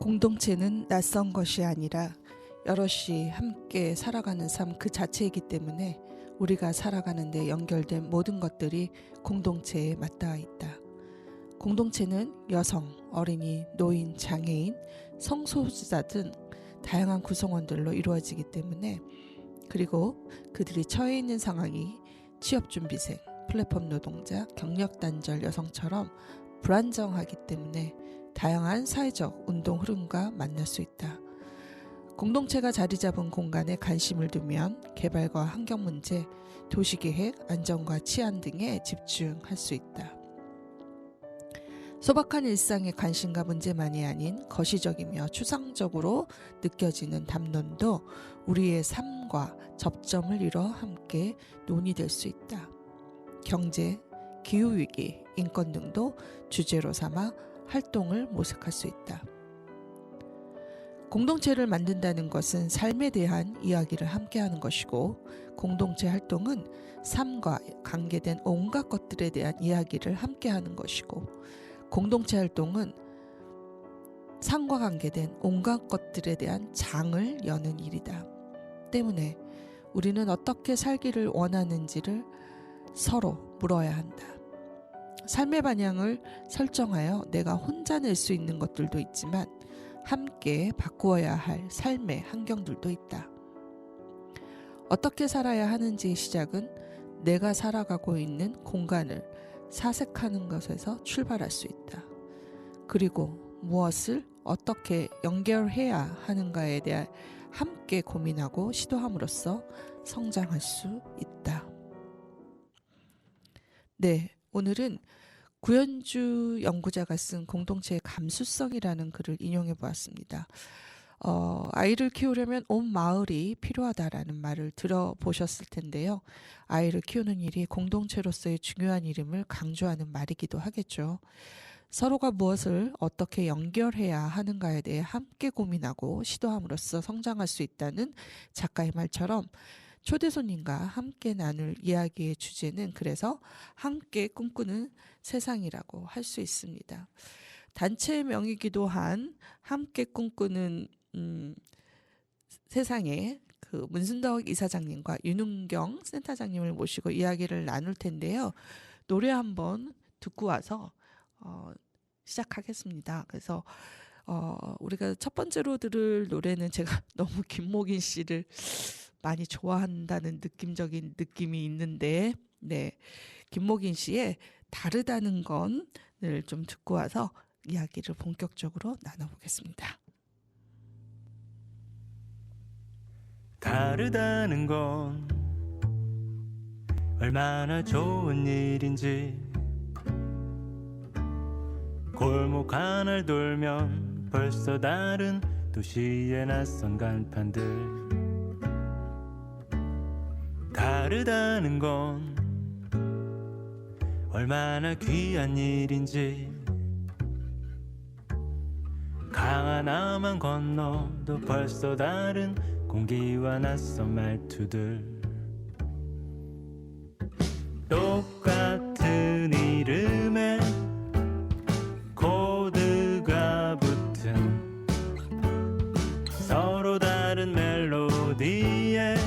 공동체는 낯선 것이 아니라 여럿이 함께 살아가는 삶 그 자체이기 때문에 우리가 살아가는 데 연결된 모든 것들이 공동체에 맞닿아 있다. 공동체는 여성, 어린이, 노인, 장애인, 성소수자 등 다양한 구성원들로 이루어지기 때문에, 그리고 그들이 처해 있는 상황이 취업준비생, 플랫폼 노동자, 경력단절 여성처럼 불안정하기 때문에 다양한 사회적 운동 흐름과 만날 수 있다. 공동체가 자리 잡은 공간에 관심을 두면 개발과 환경 문제, 도시계획, 안전과 치안 등에 집중할 수 있다. 소박한 일상의 관심과 문제만이 아닌 거시적이며 추상적으로 느껴지는 담론도 우리의 삶과 접점을 이뤄 함께 논의될 수 있다. 경제, 기후위기, 인권 등도 주제로 삼아 활동을 모색할 수 있다. 공동체를 만든다는 것은 삶에 대한 이야기를 함께하는 것이고, 공동체 활동은 삶과 관계된 온갖 것들에 대한 이야기를 함께하는 것이고, 공동체 활동은 삶과 관계된 온갖 것들에 대한 장을 여는 일이다. 때문에 우리는 어떻게 살기를 원하는지를 서로 물어야 한다. 삶의 방향을 설정하여 내가 혼자 낼 수 있는 것들도 있지만 함께 바꾸어야 할 삶의 환경들도 있다. 어떻게 살아야 하는지의 시작은 내가 살아가고 있는 공간을 사색하는 것에서 출발할 수 있다. 그리고 무엇을 어떻게 연결해야 하는가에 대해 함께 고민하고 시도함으로써 성장할 수 있다. 네, 오늘은 구현주 연구자가 쓴 공동체의 감수성이라는 글을 인용해 보았습니다. 아이를 키우려면 온 마을이 필요하다라는 말을 들어보셨을 텐데요. 아이를 키우는 일이 공동체로서의 중요한 일임을 강조하는 말이기도 하겠죠. 서로가 무엇을 어떻게 연결해야 하는가에 대해 함께 고민하고 시도함으로써 성장할 수 있다는 작가의 말처럼 초대 손님과 함께 나눌 이야기의 주제는 그래서 함께 꿈꾸는 세상이라고 할 수 있습니다. 단체의 명이기도 한 함께 꿈꾸는 세상에 그 문순덕 이사장님과 윤은경 센터장님을 모시고 이야기를 나눌 텐데요. 노래 한번 듣고 와서 시작하겠습니다. 그래서 우리가 첫 번째로 들을 노래는 제가 너무 김목인 씨를 많이 좋아한다는 느낌적인 느낌이 있는데, 네, 김목인 씨의 다르다는 건을 좀 듣고 와서 이야기를 본격적으로 나눠보겠습니다. 다르다는 건 얼마나 좋은 일인지, 골목 하나를 돌면 벌써 다른 도시의 낯선 간판들. 다르다는 건 얼마나 귀한 일인지, 강 하나만 건너도 벌써 다른 공기와 낯선 말투들. 똑같은 이름에 코드가 붙은 서로 다른 멜로디에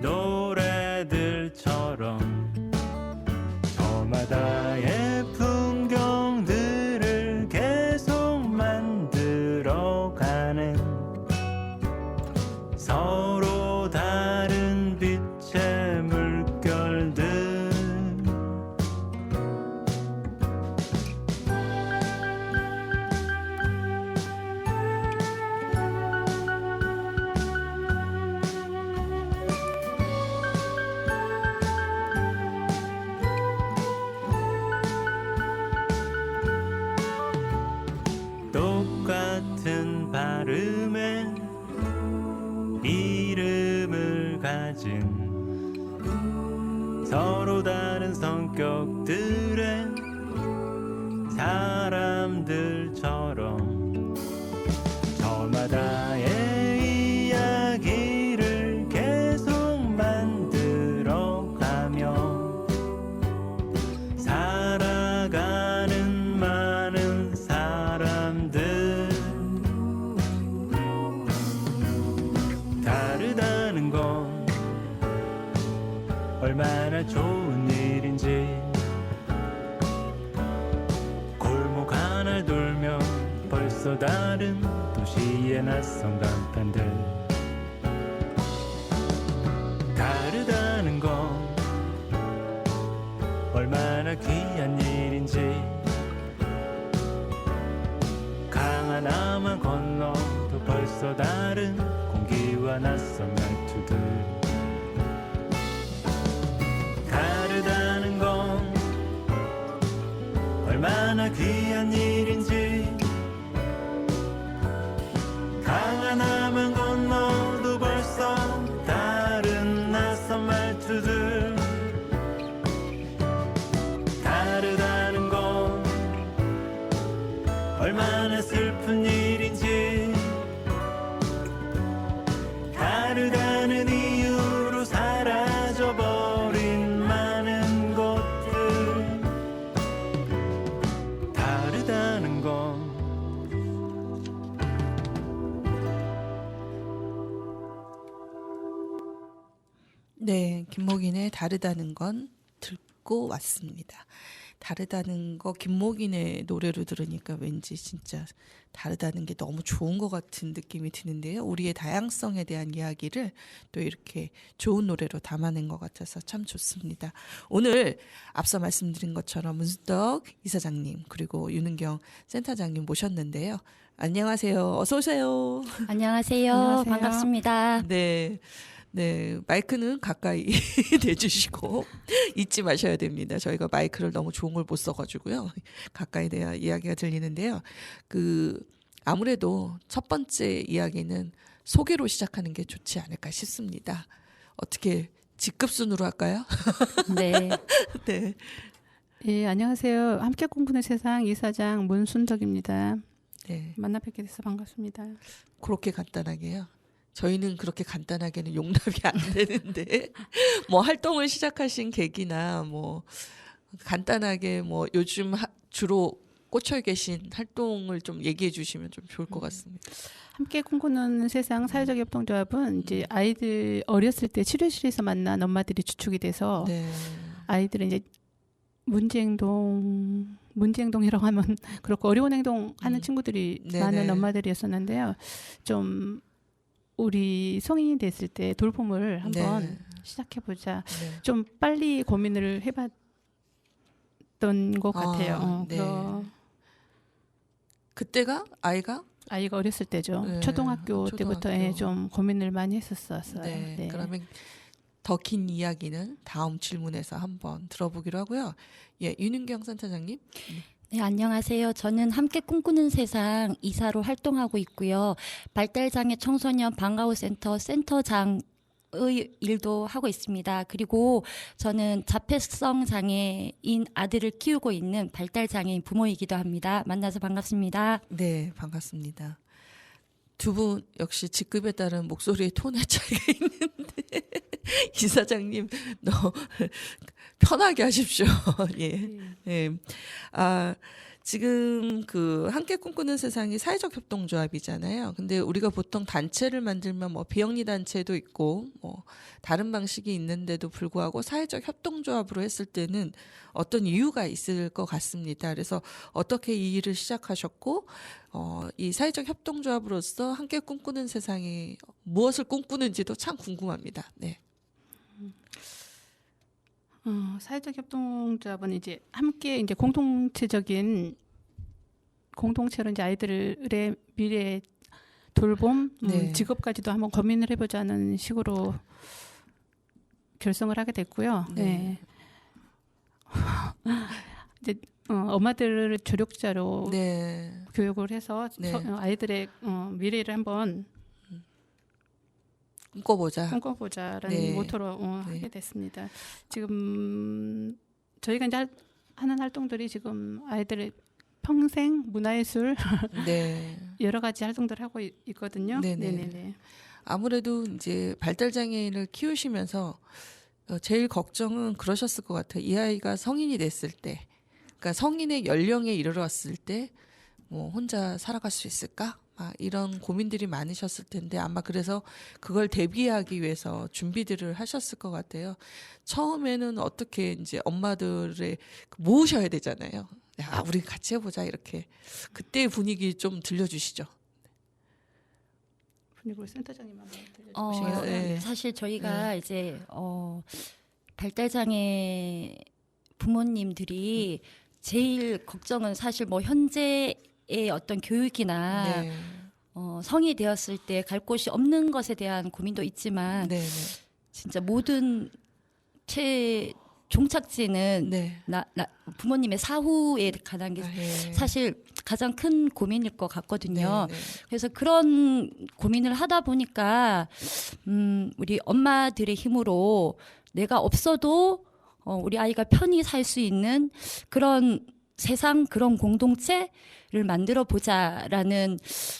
노래들처럼 저마다의 풍경들을 계속 만들어가는 서로 다른 빛의 물결들. 똑같은 발음에 이름을 가진 서로 다른 성격들의 사람들처럼 저마다의 이야기를 계속 만들어가며 살아가는 많은 사람들. 얼마나 좋은 일인지 골목 하나를 돌면 벌써 다른 도시의 낯선 간판들 다르다는 건 얼마나 귀한 일인지 강 하나만 건너도 벌써 다른 공기와 낯선 말투들 다르다는 건 얼마나 귀한 일인지 강 하나만 건너도 벌써 다른 낯선 말투들 다르다는 건 얼마나 슬픈 일인지 다르다는 이유로 사라져버린 많은 것들 다르다는 건 네, 김목인의 다르다는 건 듣고 왔습니다. 다르다는 거 김목인의 노래로 들으니까 왠지 진짜 다르다는 게 너무 좋은 것 같은 느낌이 드는데요. 우리의 다양성에 대한 이야기를 또 이렇게 좋은 노래로 담아낸 것 같아서 참 좋습니다. 오늘 앞서 말씀드린 것처럼 문수덕 이사장님 그리고 윤은경 센터장님 모셨는데요. 안녕하세요. 어서 오세요. 안녕하세요. 안녕하세요. 반갑습니다. 네. 네, 마이크는 가까이 대주시고 잊지 마셔야 됩니다. 저희가 마이크를 너무 좋은 걸 못 써가지고요. 가까이 대야 이야기가 들리는데요. 아무래도 첫 번째 이야기는 소개로 시작하는 게 좋지 않을까 싶습니다. 어떻게 직급순으로 할까요? 네. 네. 예, 안녕하세요. 함께 꿈꾸는 세상 이사장 문순덕입니다. 네. 만나 뵙게 돼서 반갑습니다. 그렇게 간단하게요. 저희는 그렇게 간단하게는 용납이 안 되는데 뭐 활동을 시작하신 계기나 뭐 간단하게 뭐 요즘 주로 꽂혀 계신 활동을 좀 얘기해 주시면 좀 좋을 것 같습니다. 함께 꿈꾸는 세상 사회적 협동조합은 이제 아이들 어렸을 때 치료실에서 만난 엄마들이 주축이 돼서 네. 아이들은 이제 문제행동이라고 하면 그렇고 어려운 행동하는 친구들이 네네. 많은 엄마들이었었는데요. 좀 우리 성인이 됐을 때 돌봄을 한번 네. 시작해보자. 네. 좀 빨리 고민을 해봤던 것 같아요. 네. 그때가 아이가 아이가 어렸을 때죠. 네, 초등학교 때부터 초등학교. 좀 고민을 많이 했었어요. 네. 네. 그러면 더 긴 이야기는 다음 질문에서 한번 들어보기로 하고요. 예, 윤은경 센터장님. 네, 안녕하세요. 저는 함께 꿈꾸는 세상 이사로 활동하고 있고요. 발달장애 청소년 방과후 센터장의 일도 하고 있습니다. 그리고 저는 자폐성 장애인 아들을 키우고 있는 발달장애인 부모이기도 합니다. 만나서 반갑습니다. 네, 반갑습니다. 두 분 역시 직급에 따른 목소리의 톤의 차이가 있는데 이사장님 너무 편하게 하십시오. 예. 예. 지금 함께 꿈꾸는 세상이 사회적 협동조합이잖아요. 근데 우리가 보통 단체를 만들면 뭐 비영리 단체도 있고 뭐 다른 방식이 있는데도 불구하고 사회적 협동조합으로 했을 때는 어떤 이유가 있을 것 같습니다. 그래서 어떻게 이 일을 시작하셨고 이 사회적 협동조합으로서 함께 꿈꾸는 세상이 무엇을 꿈꾸는지도 참 궁금합니다. 네. 사회적 협동조합은 이제 함께 이제 공동체로 이제 아이들의 미래 돌봄, 네. 직업까지도 한번 고민을 해보자는 식으로 결성을 하게 됐고요. 네. 이제 엄마들을 조력자로 네. 교육을 해서 네. 아이들의 미래를 한번 꿈꿔보자라는 네. 모토로 네. 하게 됐습니다. 지금 저희가 이제 하는 활동들이 지금 아이들의 평생 문화예술 네. 여러 가지 활동들을 하고 있거든요. 네네. 네네네. 아무래도 이제 발달장애인을 키우시면서 제일 걱정은 그러셨을 것 같아요. 이 아이가 성인이 됐을 때, 그러니까 성인의 연령에 이르렀을 때, 뭐 혼자 살아갈 수 있을까? 이런 고민들이 많으셨을 텐데 아마 그래서 그걸 대비하기 위해서 준비들을 하셨을 것 같아요. 처음에는 어떻게 이제 엄마들의 모으셔야 되잖아요. 야, 우리 같이 해보자 이렇게. 그때 분위기 좀 들려주시죠. 분위기 센터장님 한번 들려주시겠어요? 네. 사실 저희가 이제 발달장애 부모님들이 제일 걱정은 사실 뭐 현재의 어떤 교육이나 네. 성이 되었을 때 갈 곳이 없는 것에 대한 고민도 있지만 네. 진짜 모든 종착지는 네. 부모님의 사후에 관한 게 네. 사실 가장 큰 고민일 것 같거든요. 네. 네. 그래서 그런 고민을 하다 보니까 우리 엄마들의 힘으로 내가 없어도 우리 아이가 편히 살 수 있는 그런 세상, 그런 공동체를 만들어 보자라는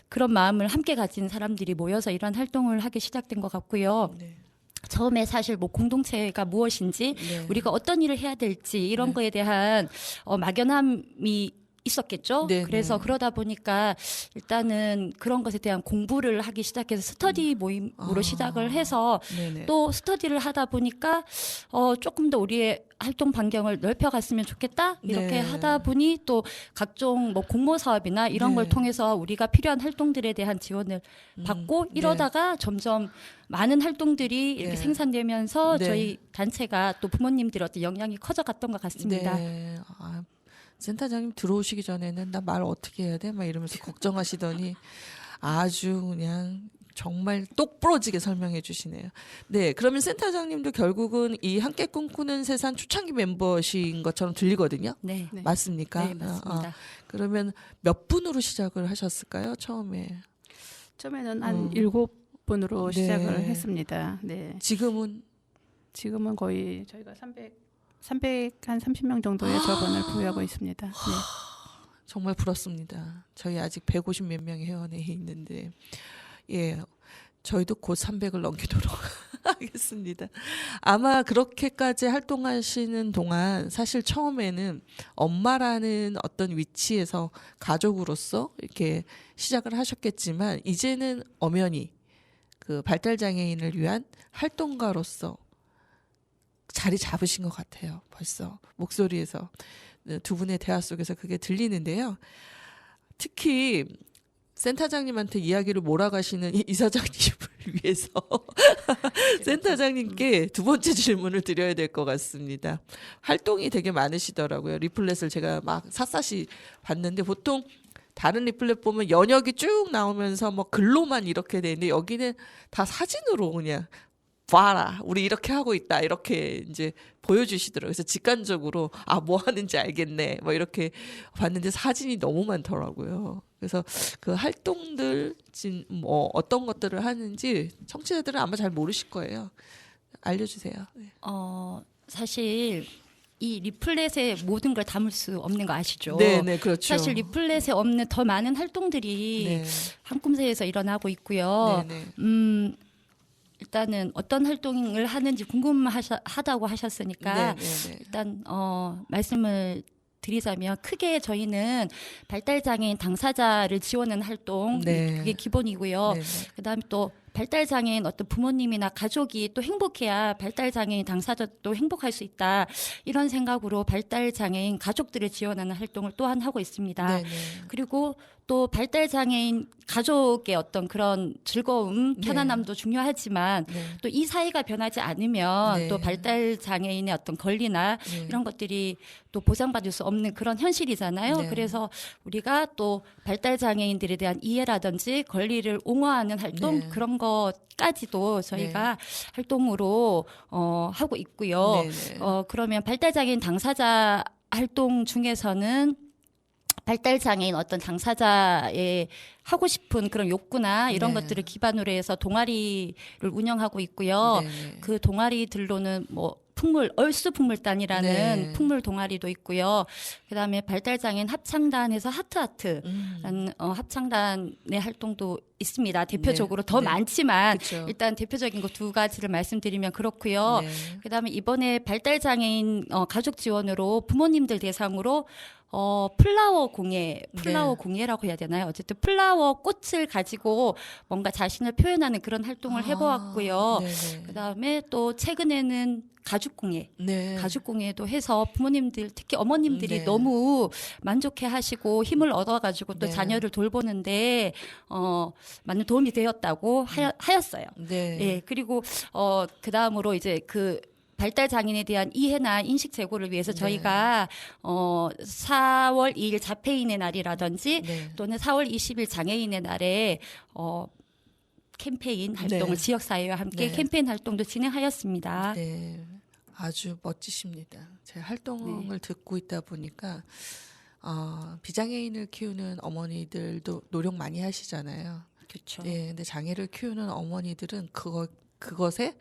그런 마음을 함께 가진 사람들이 모여서 이런 활동을 하기 시작된 것 같고요. 네. 처음에 사실 뭐 공동체가 무엇인지 네. 우리가 어떤 일을 해야 될지 이런 네. 거에 대한 막연함이 있었겠죠. 네, 그래서 네. 그러다 보니까 일단은 그런 것에 대한 공부를 하기 시작해서 스터디 모임으로 시작을 해서 네네. 또 스터디를 하다 보니까 조금 더 우리의 활동 반경을 넓혀갔으면 좋겠다 이렇게 네. 하다 보니 또 각종 뭐 공모 사업이나 이런 네. 걸 통해서 우리가 필요한 활동들에 대한 지원을 받고 이러다가 점점 많은 활동들이 이렇게 네. 생산되면서 네. 저희 단체가 또 부모님들의 어떤 영향이 커져갔던 것 같습니다. 네. 센터장님 들어오시기 전에는 나 말 어떻게 해야 돼? 막 이러면서 걱정하시더니 아주 그냥 정말 똑부러지게 설명해 주시네요. 네, 그러면 센터장님도 결국은 이 함께 꿈꾸는 세상 초창기 멤버신 것처럼 들리거든요. 네. 네. 맞습니까? 네, 맞습니다. 그러면 몇 분으로 시작을 하셨을까요? 처음에. 처음에는 한 7분으로 네. 시작을 했습니다. 네. 지금은 지금은 거의 저희가 330명 정도의 저번을 보유하고 있습니다. 네. 정말 부럽습니다. 저희 아직 150 몇 명의 회원에 있는데, 예, 저희도 곧 300을 넘기도록 하겠습니다. 아마 그렇게까지 활동하시는 동안 사실 처음에는 엄마라는 어떤 위치에서 가족으로서 이렇게 시작을 하셨겠지만, 이제는 엄연히 그 발달장애인을 위한 활동가로서 자리 잡으신 것 같아요. 벌써 목소리에서 두 분의 대화 속에서 그게 들리는데요. 특히 센터장님한테 이야기를 몰아가시는 이 이사장님을 위해서 센터장님께 두 번째 질문을 드려야 될 것 같습니다. 활동이 되게 많으시더라고요. 리플렛을 제가 막 샅샅이 봤는데 보통 다른 리플렛 보면 연역이 쭉 나오면서 뭐 글로만 이렇게 돼 있는데 여기는 다 사진으로 그냥 봐라, 우리 이렇게 하고 있다, 이렇게 이제 보여주시더라고요. 그래서 직관적으로 뭐 하는지 알겠네, 뭐 이렇게 봤는데 사진이 너무 많더라고요. 그래서 그 활동들 뭐 어떤 것들을 하는지 청취자들은 아마 잘 모르실 거예요. 알려주세요. 네. 사실 이 리플렛에 모든 걸 담을 수 없는 거 아시죠? 네, 그렇죠. 사실 리플렛에 없는 더 많은 활동들이 네. 한꿈새에서 일어나고 있고요. 네. 일단은 어떤 활동을 하는지 궁금하다고 하셨으니까 네. 일단 말씀을 드리자면 크게 저희는 발달장애인 당사자를 지원하는 활동 네. 그게 기본이고요. 네. 그다음에 또 발달장애인 어떤 부모님이나 가족이 또 행복해야 발달장애인 당사자도 행복할 수 있다. 이런 생각으로 발달장애인 가족들을 지원하는 활동을 또한 하고 있습니다. 네. 그리고 또 발달장애인 가족의 어떤 그런 즐거움, 네. 편안함도 중요하지만 네. 또 이 사이가 변하지 않으면 네. 또 발달장애인의 어떤 권리나 네. 이런 것들이 또 보장받을 수 없는 그런 현실이잖아요. 네. 그래서 우리가 또 발달장애인들에 대한 이해라든지 권리를 옹호하는 활동 네. 그런 것까지도 저희가 활동으로 하고 있고요. 네. 네. 그러면 발달장애인 당사자 활동 중에서는 발달장애인 어떤 당사자의 하고 싶은 그런 욕구나 이런 네. 것들을 기반으로 해서 동아리를 운영하고 있고요. 네. 그 동아리들로는 뭐 얼쑤풍물단이라는 네. 풍물 동아리도 있고요. 그다음에 발달장애인 합창단에서 하트하트라는 합창단의 활동도 있습니다. 대표적으로 네. 더 네. 많지만 그쵸. 일단 대표적인 거 두 가지를 말씀드리면 그렇고요. 네. 그다음에 이번에 발달장애인 가족 지원으로 부모님들 대상으로 플라워 네. 공예라고 해야 되나요? 어쨌든 플라워 꽃을 가지고 뭔가 자신을 표현하는 그런 활동을 해보았고요. 네네. 그다음에 또 최근에는 가죽 공예. 네. 가죽 공예도 해서 부모님들 특히 어머님들이 네. 너무 만족해 하시고 힘을 얻어 가지고 또 네. 자녀를 돌보는데 많은 도움이 되었다고 하였어요. 네. 예. 그리고 그다음으로 이제 그 발달 장애인에 대한 이해나 인식 제고를 위해서 네. 저희가 4월 2일 자폐인의 날이라든지 네. 또는 4월 20일 장애인의 날에 캠페인 활동을 네. 지역사회와 함께 네. 캠페인 활동도 진행하였습니다. 네, 아주 멋지십니다. 제 활동을 네. 듣고 있다 보니까 비장애인을 키우는 어머니들도 노력 많이 하시잖아요. 그렇죠. 네, 근데 장애를 키우는 어머니들은 그것에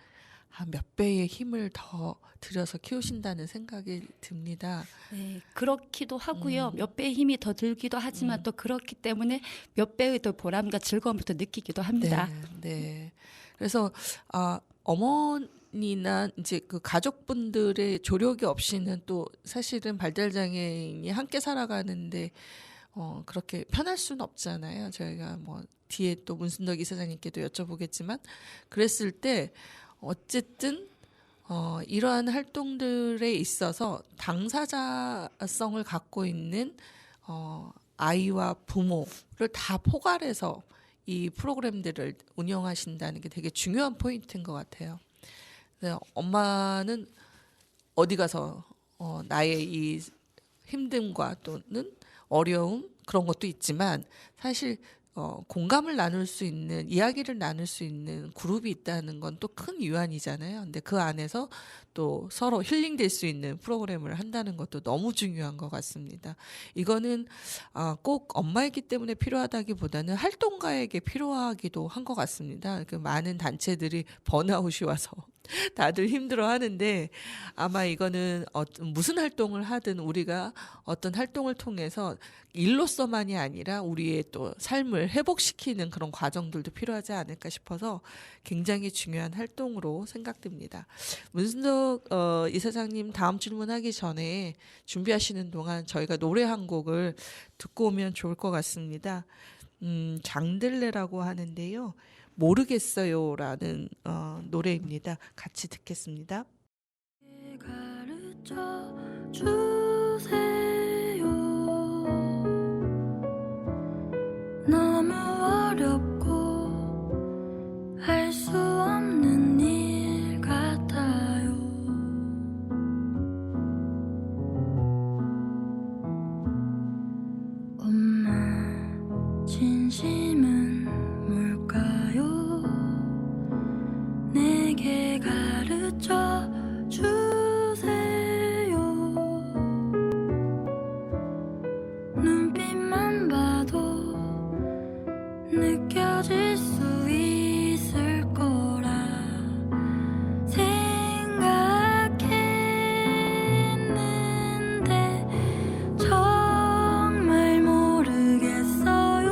한 몇 배의 힘을 더 들여서 키우신다는 생각이 듭니다. 네, 그렇기도 하고요. 음. 몇 배의 힘이 더 들기도 하지만 또 그렇기 때문에 몇 배의 더 보람과 즐거움을 더 느끼기도 합니다. 네, 네. 그래서 어머니나 이제 그 가족분들의 조력이 없이는 또 사실은 발달장애인이 함께 살아가는데 그렇게 편할 수는 없잖아요. 저희가 뭐 뒤에 또 문순덕 이사장님께도 여쭤보겠지만 그랬을 때 어쨌든 이러한 활동들에 있어서 당사자성을 갖고 있는 아이와 부모를 다 포괄해서 이 프로그램들을 운영하신다는 게 되게 중요한 포인트인 것 같아요. 엄마는 어디 가서 나의 이 힘듦과 또는 어려움 그런 것도 있지만 사실 공감을 나눌 수 있는 이야기를 나눌 수 있는 그룹이 있다는 건 또 큰 유안이잖아요. 근데 그 안에서 또 서로 힐링될 수 있는 프로그램을 한다는 것도 너무 중요한 것 같습니다. 이거는 꼭 엄마이기 때문에 필요하다기보다는 활동가에게 필요하기도 한 것 같습니다. 그 많은 단체들이 번아웃이 와서 다들 힘들어 하는데 아마 이거는 무슨 활동을 하든 우리가 어떤 활동을 통해서 일로서만이 아니라 우리의 또 삶을 회복시키는 그런 과정들도 필요하지 않을까 싶어서 굉장히 중요한 활동으로 생각됩니다. 문순덕 이사장님 다음 질문하기 전에 준비하시는 동안 저희가 노래 한 곡을 듣고 오면 좋을 것 같습니다. 장들레라고 하는데요. 모르겠어요라는 노래입니다. 같이 듣겠습니다. 가르쳐 주세요. 너무 어렵고 할 수 없는 일 같아요. 엄마 진심은 뭘까요? 내게 가르쳐 주세요. 눈빛만 봐도 느껴질 수 있을 거라 생각했는데 정말 모르겠어요.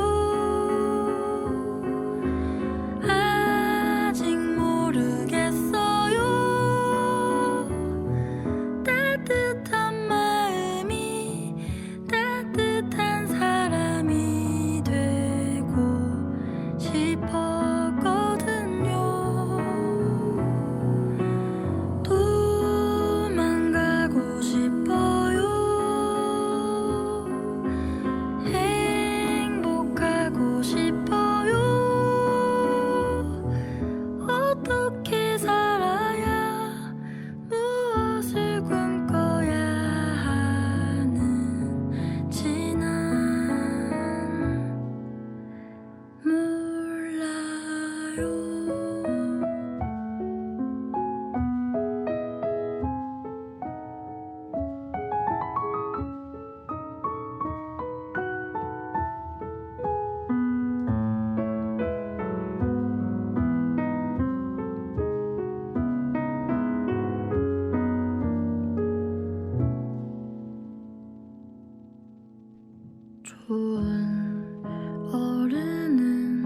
아직 모르겠어요. 따뜻한 마음이 따뜻한 사람이 되고 싶었거든요. 도망가고 싶어요. 행복하고 싶어요. 어떻게 살아야 무엇을 꿈꿔야 하는지 난 몰라요. 좋은 어른은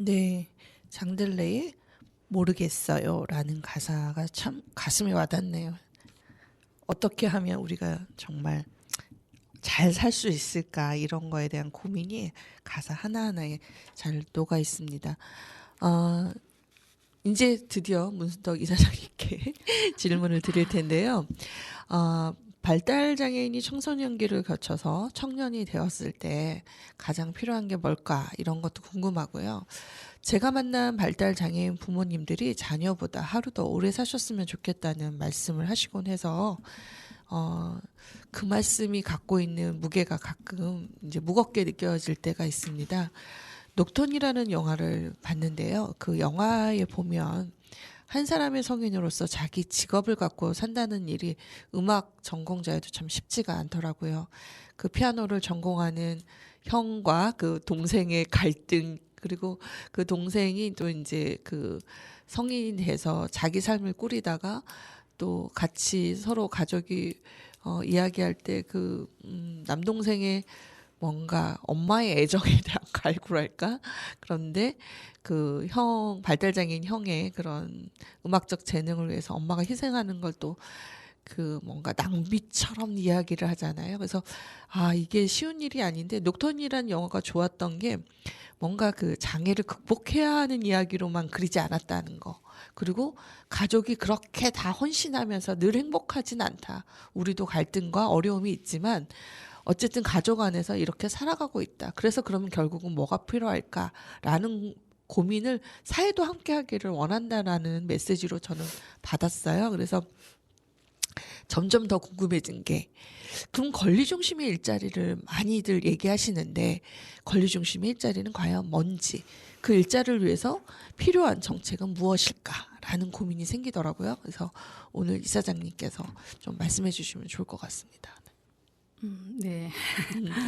네, 장들레의 모르겠어요라는 가사가 참 가슴에 와닿네요. 어떻게 하면 우리가 정말 잘 살 수 있을까 이런 거에 대한 고민이 가사 하나하나에 잘 녹아 있습니다. 이제 드디어 문순덕 이사장님께 질문을 드릴 텐데요. 발달 장애인이 청소년기를 거쳐서 청년이 되었을 때 가장 필요한 게 뭘까 이런 것도 궁금하고요. 제가 만난 발달 장애인 부모님들이 자녀보다 하루 더 오래 사셨으면 좋겠다는 말씀을 하시곤 해서 그 말씀이 갖고 있는 무게가 가끔 이제 무겁게 느껴질 때가 있습니다. 녹턴이라는 영화를 봤는데요. 그 영화에 보면 한 사람의 성인으로서 자기 직업을 갖고 산다는 일이 음악 전공자에도 참 쉽지가 않더라고요. 그 피아노를 전공하는 형과 그 동생의 갈등, 그리고 그 동생이 또 이제 그 성인이 돼서 자기 삶을 꾸리다가 또 같이 서로 가족이 이야기할 때 그 남동생의 뭔가 엄마의 애정에 대한 갈구랄까? 그런데 그 발달장애인 형의 그런 음악적 재능을 위해서 엄마가 희생하는 걸 또 그 뭔가 낭비처럼 이야기를 하잖아요. 그래서 이게 쉬운 일이 아닌데 녹턴이라는 영화가 좋았던 게 뭔가 그 장애를 극복해야 하는 이야기로만 그리지 않았다는 거. 그리고 가족이 그렇게 다 헌신하면서 늘 행복하진 않다. 우리도 갈등과 어려움이 있지만 어쨌든 가족 안에서 이렇게 살아가고 있다. 그래서 그러면 결국은 뭐가 필요할까라는 고민을 사회도 함께 하기를 원한다라는 메시지로 저는 받았어요. 그래서 점점 더 궁금해진 게 그럼 권리중심의 일자리를 많이들 얘기하시는데 권리중심의 일자리는 과연 뭔지 그 일자리를 위해서 필요한 정책은 무엇일까라는 고민이 생기더라고요. 그래서 오늘 이사장님께서 좀 말씀해 주시면 좋을 것 같습니다. 네.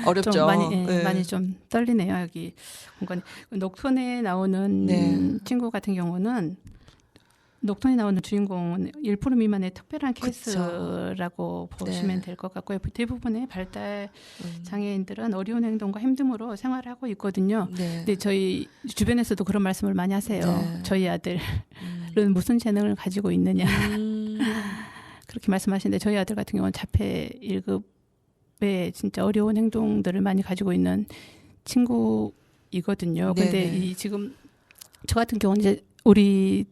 어렵죠. 좀 많이, 네. 많이 좀 떨리네요. 여기 공간이. 녹턴에 나오는 네. 친구 같은 경우는 녹턴에 나오는 주인공은 1% 미만의 특별한 그쵸. 케이스라고 보시면 네. 될 것 같고요. 대부분의 발달 장애인들은 어려운 행동과 힘듦으로 생활하고 있거든요. 네. 근데 저희 주변에서도 그런 말씀을 많이 하세요. 네. 저희 아들은 무슨 재능을 가지고 있느냐. 그렇게 말씀하시는데 저희 아들 같은 경우는 자폐 1급에 진짜 어려운 행동들을 많이 가지고 있는 친구이거든요. 근데 네네. 이 지금 저 같은 경우는 이제 우리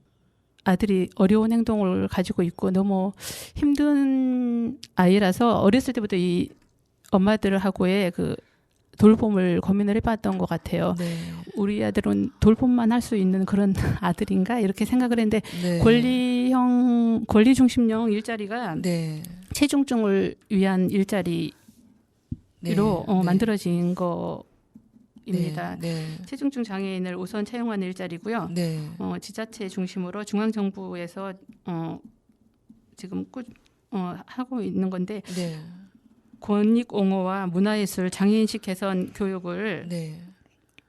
아들이 어려운 행동을 가지고 있고 너무 힘든 아이라서 어렸을 때부터 이 엄마들하고의 그 돌봄을 고민을 해봤던 것 같아요. 네. 우리 아들은 돌봄만 할 수 있는 그런 아들인가 이렇게 생각을 했는데 네. 권리 중심형 일자리가 네. 체중증을 위한 일자리로 네. 만들어진 거입니다. 네. 체중증 장애인을 우선 채용하는 일자리고요. 네. 지자체 중심으로 중앙정부에서 지금 하고 있는 건데 네. 권익 옹호와 문화예술 장애인식 개선 교육을 네.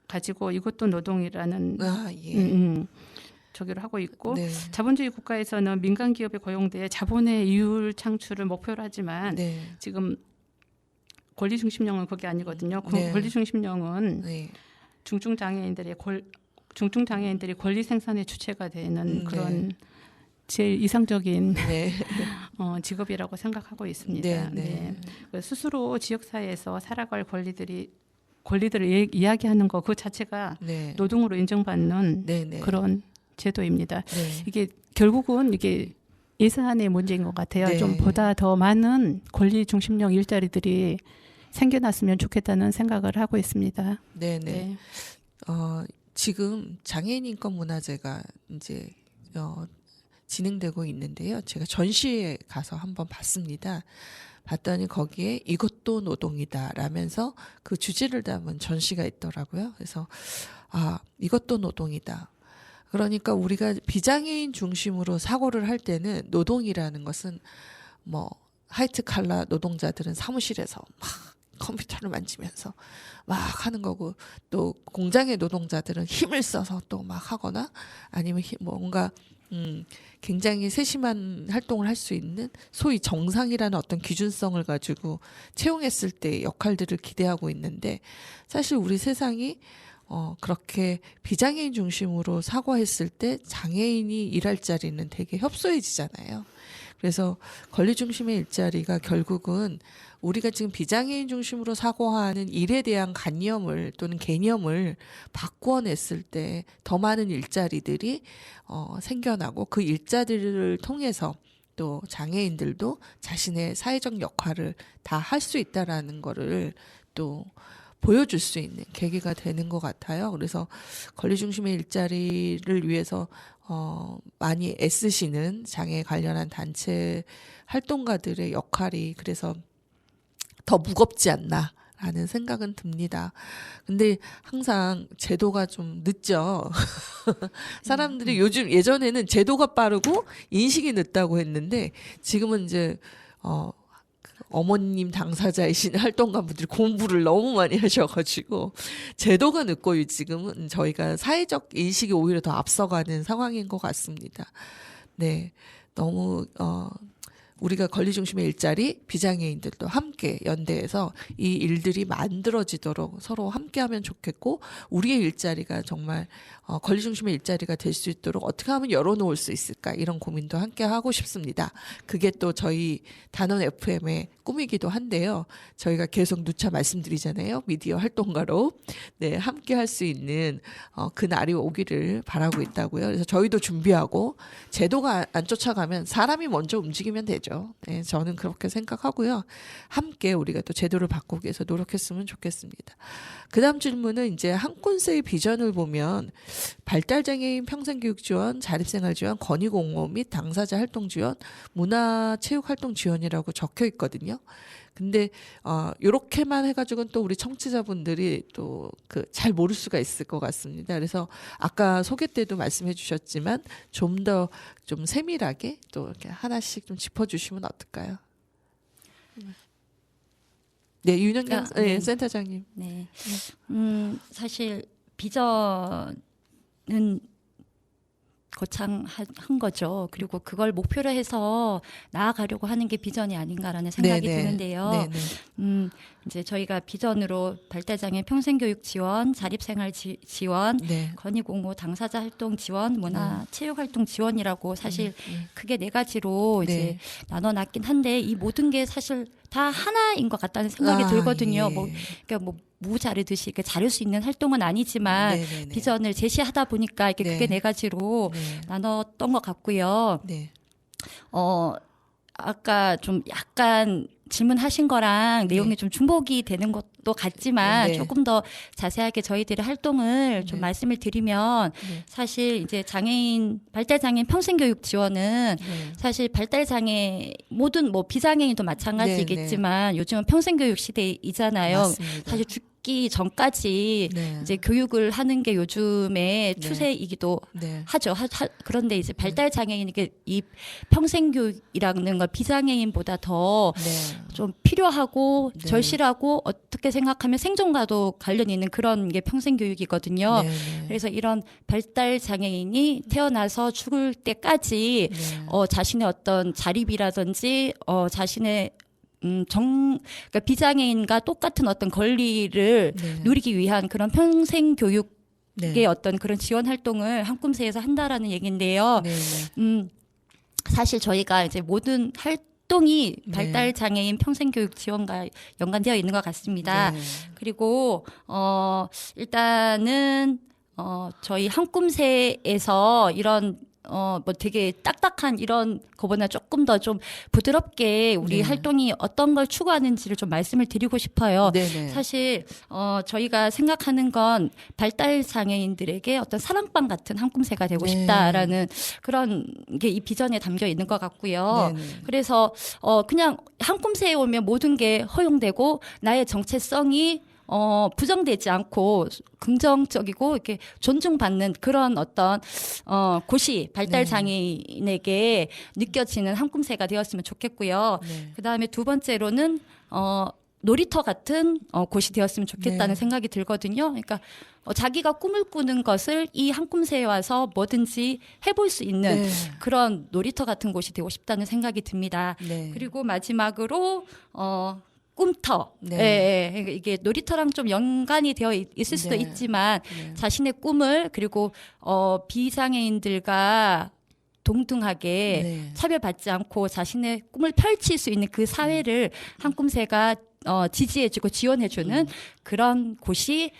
가지고 이것도 노동이라는 예. 저기를 하고 있고 네. 자본주의 국가에서는 민간 기업에 고용돼 자본의 이율 창출을 목표로 하지만 네. 지금 권리 중심령은 그게 아니거든요. 네. 권리 중심령은 네. 중증 장애인들이 권리 생산의 주체가 되는 그런 네. 제일 이상적인 네. 직업이라고 생각하고 있습니다. 네. 네. 네. 스스로 지역사회에서 살아갈 권리들을 이야기하는 거 그 자체가 네. 노동으로 인정받는 네. 네. 그런 제도입니다. 네. 이게 결국은 이게 예산의 문제인 것 같아요. 네. 좀 보다 더 많은 권리 중심형 일자리들이 생겨났으면 좋겠다는 생각을 하고 있습니다. 네. 네. 지금 장애인 인권 문화제가 이제 진행되고 있는데요. 제가 전시회 가서 한번 봤습니다. 봤더니 거기에 이것도 노동이다 라면서 그 주제를 담은 전시가 있더라고요. 그래서 이것도 노동이다. 그러니까 우리가 비장애인 중심으로 사고를 할 때는 노동이라는 것은 뭐 화이트 칼라 노동자들은 사무실에서 막 컴퓨터를 만지면서 막 하는 거고 또 공장의 노동자들은 힘을 써서 또 막 하거나 아니면 뭔가 굉장히 세심한 활동을 할 수 있는 소위 정상이라는 어떤 기준성을 가지고 채용했을 때 역할들을 기대하고 있는데 사실 우리 세상이 그렇게 비장애인 중심으로 사고했을 때 장애인이 일할 자리는 되게 협소해지잖아요. 그래서 권리 중심의 일자리가 결국은 우리가 지금 비장애인 중심으로 사고하는 일에 대한 관념을 또는 개념을 바꾸어냈을 때 더 많은 일자리들이 생겨나고 그 일자리를 통해서 또 장애인들도 자신의 사회적 역할을 다 할 수 있다라는 거를 또 보여줄 수 있는 계기가 되는 것 같아요. 그래서 권리 중심의 일자리를 위해서 많이 애쓰시는 장애 관련한 단체 활동가들의 역할이 그래서 더 무겁지 않나라는 생각은 듭니다. 근데 항상 제도가 좀 늦죠. 사람들이 요즘 예전에는 제도가 빠르고 인식이 늦다고 했는데 지금은 이제 어머님 당사자이신 활동가분들이 공부를 너무 많이 하셔가지고 제도가 늦고 지금은 저희가 사회적 인식이 오히려 더 앞서가는 상황인 것 같습니다. 네, 너무 우리가 권리 중심의 일자리, 비장애인들도 함께 연대해서 이 일들이 만들어지도록 서로 함께하면 좋겠고 우리의 일자리가 정말 권리 중심의 일자리가 될 수 있도록 어떻게 하면 열어놓을 수 있을까 이런 고민도 함께 하고 싶습니다. 그게 또 저희 단원 FM의 꿈이기도 한데요. 저희가 계속 누차 말씀드리잖아요. 미디어 활동가로 네, 함께 할 수 있는 그 날이 오기를 바라고 있다고요. 그래서 저희도 준비하고 제도가 안 쫓아가면 사람이 먼저 움직이면 되죠. 네, 저는 그렇게 생각하고요. 함께 우리가 또 제도를 바꾸기 위해서 노력했으면 좋겠습니다. 그 다음 질문은 이제 한콘세의 비전을 보면 발달장애인 평생교육 지원, 자립생활 지원, 권익옹호 및 당사자 활동 지원, 문화체육 활동 지원이라고 적혀 있거든요. 근데 요렇게만 해가지고는 또 우리 청취자분들이 또 그 잘 모를 수가 있을 것 같습니다. 그래서 아까 소개 때도 말씀해 주셨지만 좀 더 좀 세밀하게 또 이렇게 하나씩 좀 짚어주시면 어떨까요? 네, 윤영경 네, 센터장님. 네. 사실 비전은 거창한 거죠. 그리고 그걸 목표로 해서 나아가려고 하는 게 비전이 아닌가라는 생각이 네네. 드는데요. 네네. 이제 저희가 비전으로 발달장애 평생교육 지원, 자립생활 지원, 네. 권익옹호 당사자 활동 지원, 문화체육 활동 지원이라고 사실 크게 네 가지로 네. 이제 나눠놨긴 한데 이 모든 게 사실 다 하나인 것 같다는 생각이 들거든요. 예. 그러니까 무 자르듯이 이렇게 자를 수 있는 활동은 아니지만 네네네. 비전을 제시하다 보니까 이렇게 네. 크게 네 가지로 네. 나눴던 것 같고요. 네. 아까 좀 약간 질문하신 거랑 내용이 좀 중복이 되는 것도 같지만 네. 조금 더 자세하게 저희들의 활동을 좀 네. 말씀을 드리면 네. 사실 이제 발달장애인 평생교육 지원은 네. 사실 발달장애 모든 뭐 비장애인도 마찬가지겠지만 요즘은 평생교육 시대이잖아요. 맞습니다. 사실 죽기 전까지 네. 이제 교육을 하는 게 요즘의 네. 추세이기도 네. 하죠. 그런데 이제 발달 장애인에게 이 평생 교육이라는 걸 비장애인보다 더 좀 네. 필요하고 네. 절실하고 어떻게 생각하면 생존과도 관련 있는 그런 게 평생 교육이거든요. 네. 네. 그래서 이런 발달 장애인이 태어나서 죽을 때까지 네. 자신의 어떤 자립이라든지 자신의 그러니까 비장애인과 똑같은 어떤 권리를 네. 누리기 위한 그런 평생 교육 네. 의 어떤 그런 지원 활동을 한꿈새에서 한다라는 얘기인데요. 네. 네. 사실 저희가 이제 모든 활동이 네. 발달 장애인 평생교육 지원과 연관되어 있는 것 같습니다. 네. 그리고 일단은 저희 한꿈새에서 이런 뭐 되게 딱딱한 이런 거보다 조금 더 좀 부드럽게 우리 네. 활동이 어떤 걸 추구하는지를 좀 말씀을 드리고 싶어요. 네네. 사실 저희가 생각하는 건 발달 장애인들에게 어떤 사랑방 같은 한꿈새가 되고 네. 싶다라는 그런 게 이 비전에 담겨 있는 것 같고요. 네네. 그래서 그냥 한꿈새에 오면 모든 게 허용되고 나의 정체성이 부정되지 않고 긍정적이고 이렇게 존중받는 그런 어떤 곳이 발달 네. 장애인에게 느껴지는 한꿈새가 되었으면 좋겠고요. 네. 그다음에 두 번째로는 놀이터 같은 곳이 되었으면 좋겠다는 네. 생각이 들거든요. 그러니까 자기가 꿈을 꾸는 것을 이 한꿈새에 와서 뭐든지 해볼 수 있는 네. 그런 놀이터 같은 곳이 되고 싶다는 생각이 듭니다. 네. 그리고 마지막으로 꿈터. 네. 예, 예. 그러니까 이게 놀이터랑 좀 연관이 되어 있을 수도 네. 있지만 네. 자신의 꿈을 그리고 비장애인들과 동등하게 네. 차별받지 않고 자신의 꿈을 펼칠 수 있는 그 사회를 한 꿈새가 지지해주고 지원해주는 그런 곳이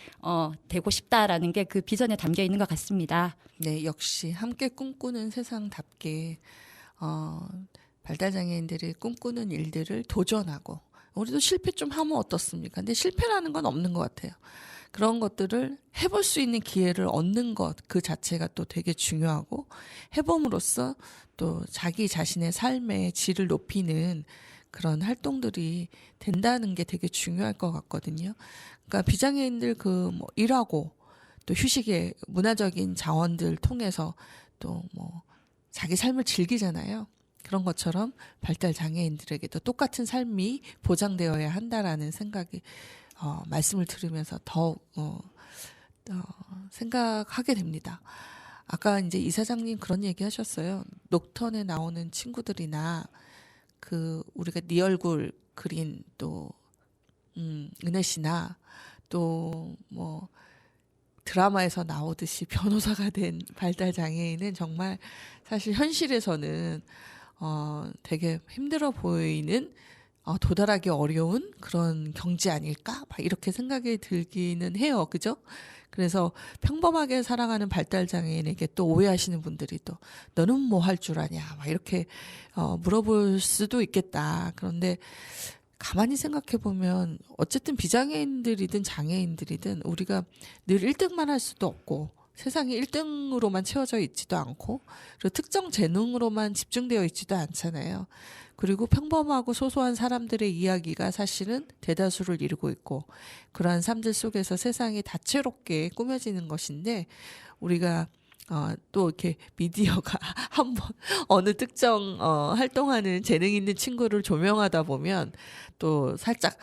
되고 싶다라는 게 그 비전에 담겨 있는 것 같습니다. 네, 역시 함께 꿈꾸는 세상답게 발달장애인들이 꿈꾸는 일들을 도전하고 우리도 실패 좀 하면 어떻습니까? 근데 실패라는 건 없는 것 같아요. 그런 것들을 해볼 수 있는 기회를 얻는 것 그 자체가 또 되게 중요하고 해봄으로써 또 자기 자신의 삶의 질을 높이는 그런 활동들이 된다는 게 되게 중요할 것 같거든요. 그러니까 비장애인들 뭐 일하고 또 휴식의 문화적인 자원들 통해서 또 뭐 자기 삶을 즐기잖아요. 그런 것처럼 발달 장애인들에게도 똑같은 삶이 보장되어야 한다라는 생각이 말씀을 들으면서 더욱 생각하게 됩니다. 아까 이제 이사장님 그런 얘기 하셨어요. 녹턴에 나오는 친구들이나 우리가 네 얼굴 그린 또 은혜 씨나 또 뭐 드라마에서 나오듯이 변호사가 된 발달 장애인은 정말 사실 현실에서는 되게 힘들어 보이는 도달하기 어려운 그런 경지 아닐까? 막 이렇게 생각이 들기는 해요. 그죠? 그래서 평범하게 살아가는 발달장애인에게 또 오해하시는 분들이 또 너는 뭐 할 줄 아냐? 막 이렇게 물어볼 수도 있겠다. 그런데 가만히 생각해 보면 어쨌든 비장애인들이든 장애인들이든 우리가 늘 1등만 할 수도 없고 세상이 1등으로만 채워져 있지도 않고 그리고 특정 재능으로만 집중되어 있지도 않잖아요. 그리고 평범하고 소소한 사람들의 이야기가 사실은 대다수를 이루고 있고 그러한 삶들 속에서 세상이 다채롭게 꾸며지는 것인데 우리가 또 이렇게 미디어가 한번 어느 특정 활동하는 재능 있는 친구를 조명하다 보면 또 살짝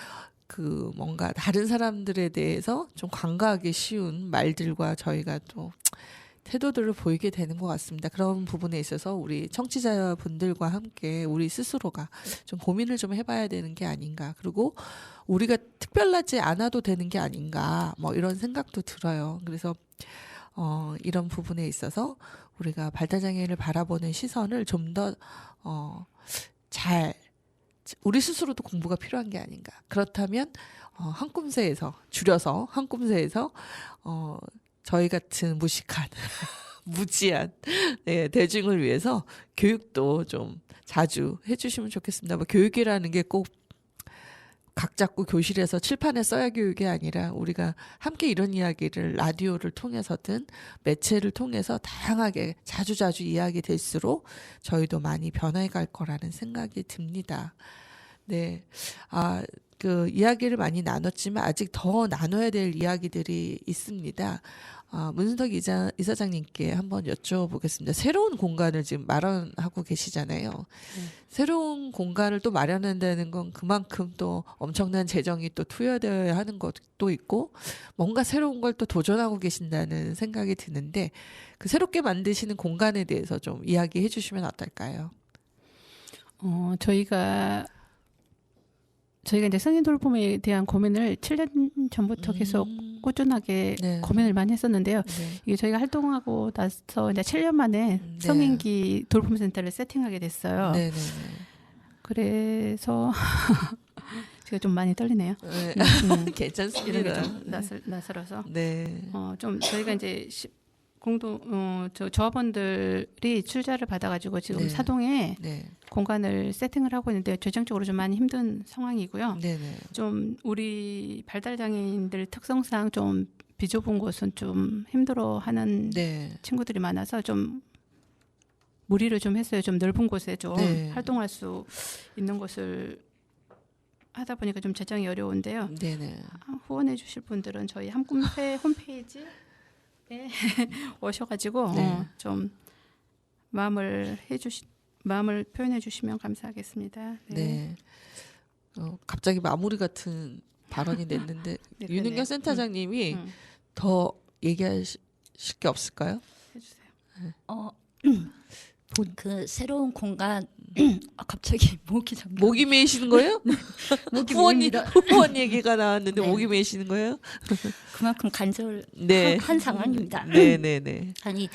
뭔가 다른 사람들에 대해서 좀 관가하기 쉬운 말들과 저희가 또 태도들을 보이게 되는 것 같습니다. 그런 부분에 있어서 우리 청취자분들과 함께 우리 스스로가 좀 고민을 좀 해봐야 되는 게 아닌가. 그리고 우리가 특별하지 않아도 되는 게 아닌가. 뭐 이런 생각도 들어요. 그래서 이런 부분에 있어서 우리가 발달장애인을 바라보는 시선을 좀 더 우리 스스로도 공부가 필요한 게 아닌가. 그렇다면 한 꿈새에서 줄여서 한 꿈새에서 저희 같은 무식한 무지한 대중을 위해서 교육도 좀 자주 해주시면 좋겠습니다. 뭐 교육이라는 게 꼭 각 잡고 교실에서 칠판에 써야 교육이 아니라 우리가 함께 이런 이야기를 라디오를 통해서든 매체를 통해서 다양하게 자주자주 이야기 될수록 저희도 많이 변해갈 거라는 생각이 듭니다. 네. 이야기를 많이 나눴지만 아직 더 나눠야 될 이야기들이 있습니다. 문순덕 이사장님께 한번 여쭤보겠습니다. 새로운 공간을 지금 마련하고 계시잖아요. 새로운 공간을 또 마련한다는 건 그만큼 또 엄청난 재정이 또 투여되어야 하는 것도 있고 뭔가 새로운 걸 또 도전하고 계신다는 생각이 드는데 그 새롭게 만드시는 공간에 대해서 좀 이야기해 주시면 어떨까요? 저희가 이제 성인 돌봄에 대한 고민을 7년 전부터 계속 꾸준하게 네. 고민을 많이 했었는데요. 네. 이게 저희가 활동하고 나서 이제 7년 만에 네. 성인기 돌봄센터를 세팅하게 됐어요. 네네네. 그래서 제가 좀 많이 떨리네요. 네. 이런 게 괜찮습니다. 좀 낯설어서. 네. 좀 저희가 이제 조합원들이 출자를 받아가지고 지금 네. 사동에 네. 공간을 세팅을 하고 있는데 재정적으로 좀 많이 힘든 상황이고요. 네네. 좀 우리 발달장애인들 특성상 좀 비좁은 곳은 좀 힘들어하는 네. 친구들이 많아서 좀 무리를 좀 했어요. 좀 넓은 곳에 좀 네. 활동할 수 있는 곳을 하다 보니까 좀 재정이 어려운데요. 네네. 후원해 주실 분들은 저희 한꿈새 홈페이지에 오셔가지고 네. 좀 마음을 표현해 주시면 감사하겠습니다. 네. 갑자기 마무리 같은 발언이 됐는데 네, 윤은경 그러네요. 센터장님이 더 얘기하실 게 없을까요? 해주세요. 그 새로운 공간 갑자기 목이 잠겨. 목이 메이시는 거예요? 목이 후원 메입니다. 후원 얘기가 나왔는데 네. 목이 메이시는 거예요? 그만큼 간절한 네. 상황입니다. 네네네. 아니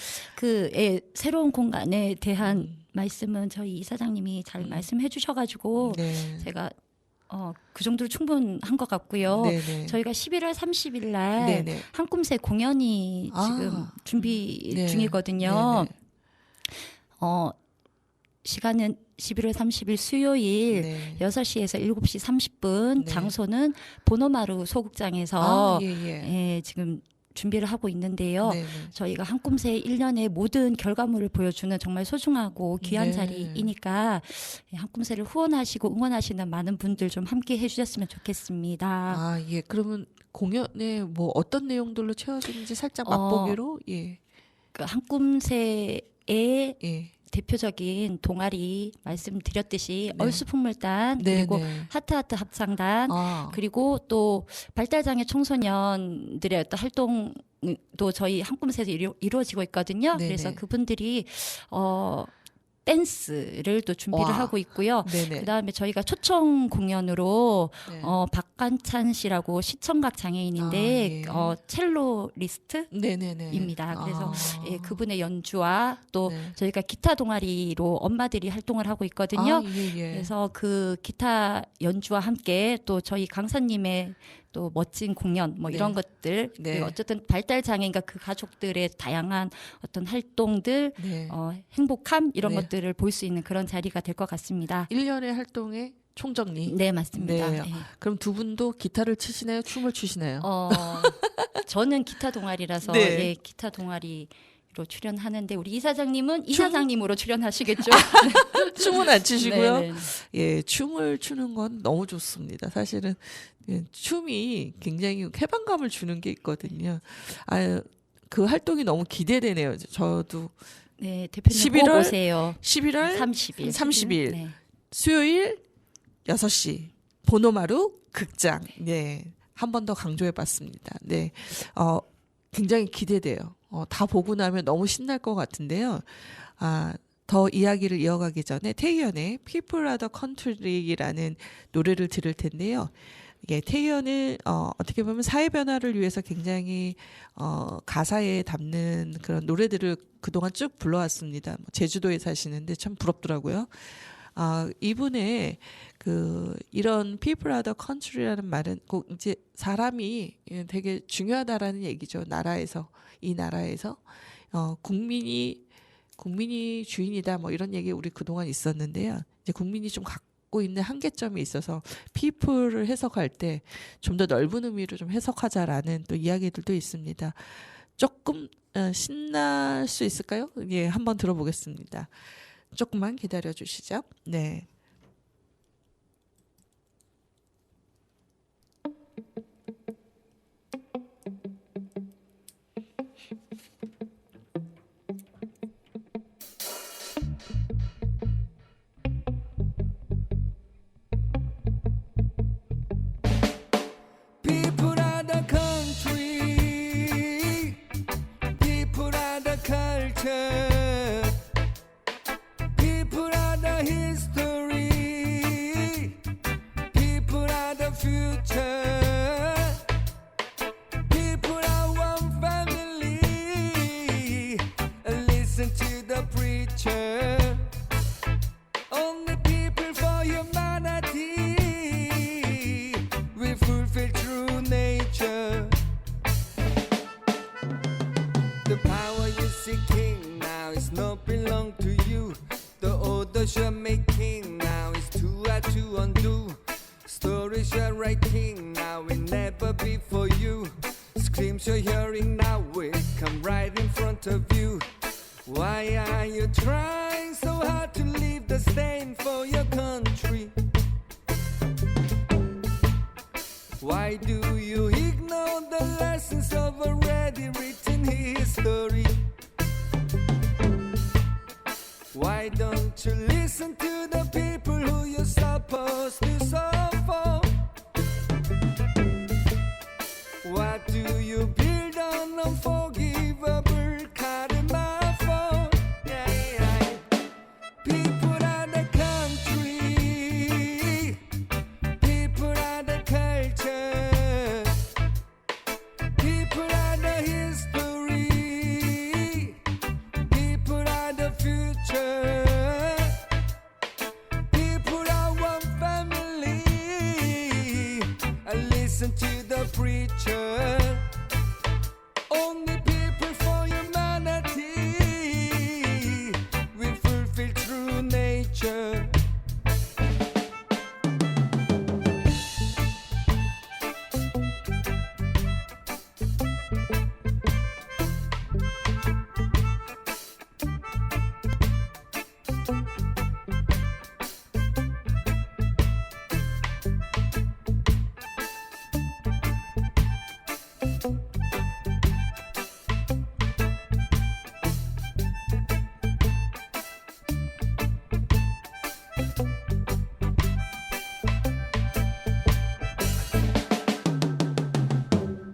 새로운 공간에 대한 음. 말씀은 저희 이사장님이 잘 말씀해 주셔가지고 네. 제가 그 정도로 충분한 것 같고요. 네네. 저희가 11월 30일 날 네네. 한꿈새 공연이 아. 지금 준비 네. 중이거든요. 네네. 시간은 11월 30일 수요일 네. 6시에서 7시 30분, 네. 장소는 보노마루 소극장에서 아, 예, 예. 예, 지금 준비를 하고 있는데요. 네네. 저희가 한꿈새 1년의 모든 결과물을 보여주는 정말 소중하고 귀한 네. 자리이니까 한꿈새를 후원하시고 응원하시는 많은 분들 좀 함께 해주셨으면 좋겠습니다. 아, 예. 그러면 공연에 뭐 어떤 내용들로 채워지는지 살짝 맛보기로 예. 그 한꿈새의 예. 대표적인 동아리 말씀드렸듯이 네. 얼수풍물단 네, 그리고 네. 하트하트 합창단 아. 그리고 또 발달장애 청소년들의 어떤 활동도 저희 한꿈새에서 이루어지고 있거든요. 네네. 그래서 그분들이 댄스를 또 준비를 와. 하고 있고요. 네네. 그다음에 저희가 초청 공연으로 네. 박관찬 씨라고 시청각 장애인인데 아, 예. 첼로리스트 네네네. 입니다. 그래서 아. 예, 그분의 연주와 또 네. 저희가 기타 동아리로 엄마들이 활동을 하고 있거든요. 아, 예, 예. 그래서 그 기타 연주와 함께 또 저희 강사님의 또 멋진 공연 뭐 네. 이런 것들 네. 그리고 어쨌든 발달 장애인과 그 가족들의 다양한 어떤 활동들 네. 행복함 이런 네. 것들을 볼 수 있는 그런 자리가 될 것 같습니다. 1년의 활동의 총정리. 네 맞습니다. 네. 네. 그럼 두 분도 기타를 치시나요? 춤을 추시나요? 저는 기타 동아리라서 네. 예, 기타 동아리로 출연하는데 우리 이사장님은 이사장님으로 출연하시겠죠? 춤은 안 추시고요. 네, 네. 예, 춤을 추는 건 너무 좋습니다. 사실은 예, 춤이 굉장히 해방감을 주는 게 있거든요. 아, 그 활동이 너무 기대되네요. 저도 네, 대표님 11월 꼭 오세요. 11월 30일. 30일. 네. 수요일 6시 보노마루 극장. 네. 한 번 더 강조해 봤습니다. 네. 굉장히 기대돼요. 다 보고 나면 너무 신날 것 같은데요. 더 이야기를 이어가기 전에 태희연의 People Are the Country라는 노래를 들을 텐데요. 예, 태희연은 어떻게 보면 사회 변화를 위해서 굉장히 가사에 담는 그런 노래들을 그동안 쭉 불러왔습니다. 뭐 제주도에 사시는데 참 부럽더라고요. 이분의 이런 people are the country라는 말은 꼭 이제 사람이 되게 중요하다라는 얘기죠. 이 나라에서 국민이 주인이다 뭐 이런 얘기 우리 그동안 있었는데요. 이제 국민이 좀 갖고 있는 한계점이 있어서 people을 해석할 때 좀 더 넓은 의미로 좀 해석하자라는 또 이야기들도 있습니다. 조금 신날 수 있을까요? 예, 한번 들어보겠습니다. 조금만 기다려 주시죠. 네. People are the country, people are the culture, people are the history, people are the future, people are one family. Listen to the preacher. Only people for humanity. We fulfill true nature. The power you seeking now is not belong to you. The orders you're making now is too hard to undo. Stories you're writing now will never be for you. Screams you're hearing now will come right in front of you. Why are you trying so hard to leave the stain for your country? Why do you ignore the lessons of already written history? Why don't you listen to the people who you're supposed to suffer? What do you build on unforgivable karma for? Yeah, yeah. People are the listen to the preacher. Only people for humanity. We fulfill true nature.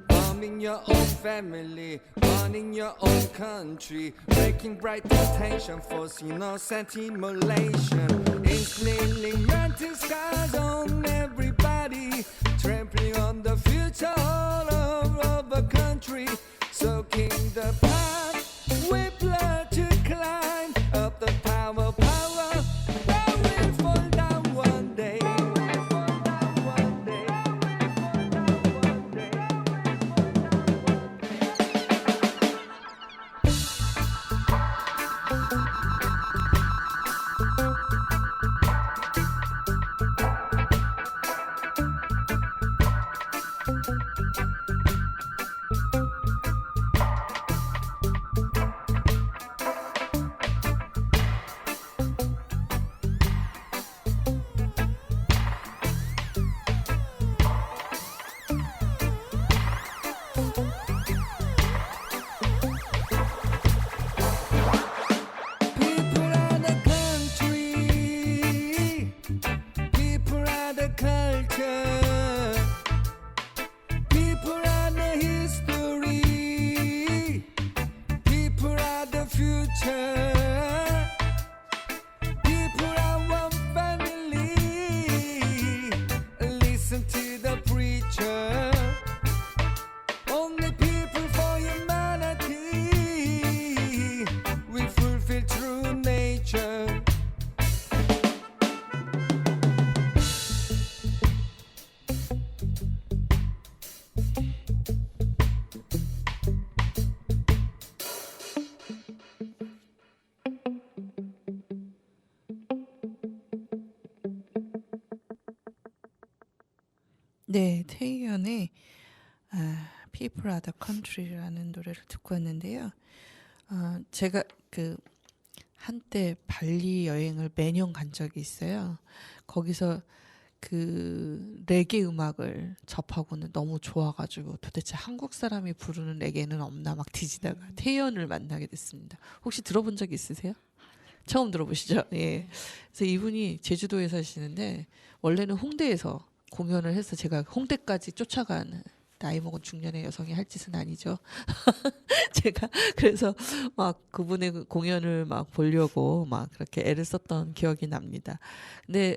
Warming your own family, running your own country, making bright attention for innocent immolation, instilling mental scars on everybody, trampling on the future all of the country, soaking the path with blood to climb up the power, that will fall down one day. People are the country, people are the culture, people are the history, people are the future, people are one family. Listen to the preacher. Only people for humanity. We fulfill true nature. 네, 태희연의 People are the Country라는 노래를 듣고 왔는데요. 제가 그 한때 발리 여행을 매년 간 적이 있어요. 거기서 그 레게 음악을 접하고는 너무 좋아가지고 도대체 한국 사람이 부르는 레게는 없나 막 뒤지다가 태연을 만나게 됐습니다. 혹시 들어본 적 있으세요? 처음 들어보시죠? 예. 그래서 이분이 제주도에 사시는데 원래는 홍대에서 공연을 해서 제가 홍대까지 쫓아간 나이 먹은 중년의 여성이 할 짓은 아니죠. 제가 그래서 막 그분의 그 공연을 막 보려고 막 그렇게 애를 썼던 기억이 납니다. 근데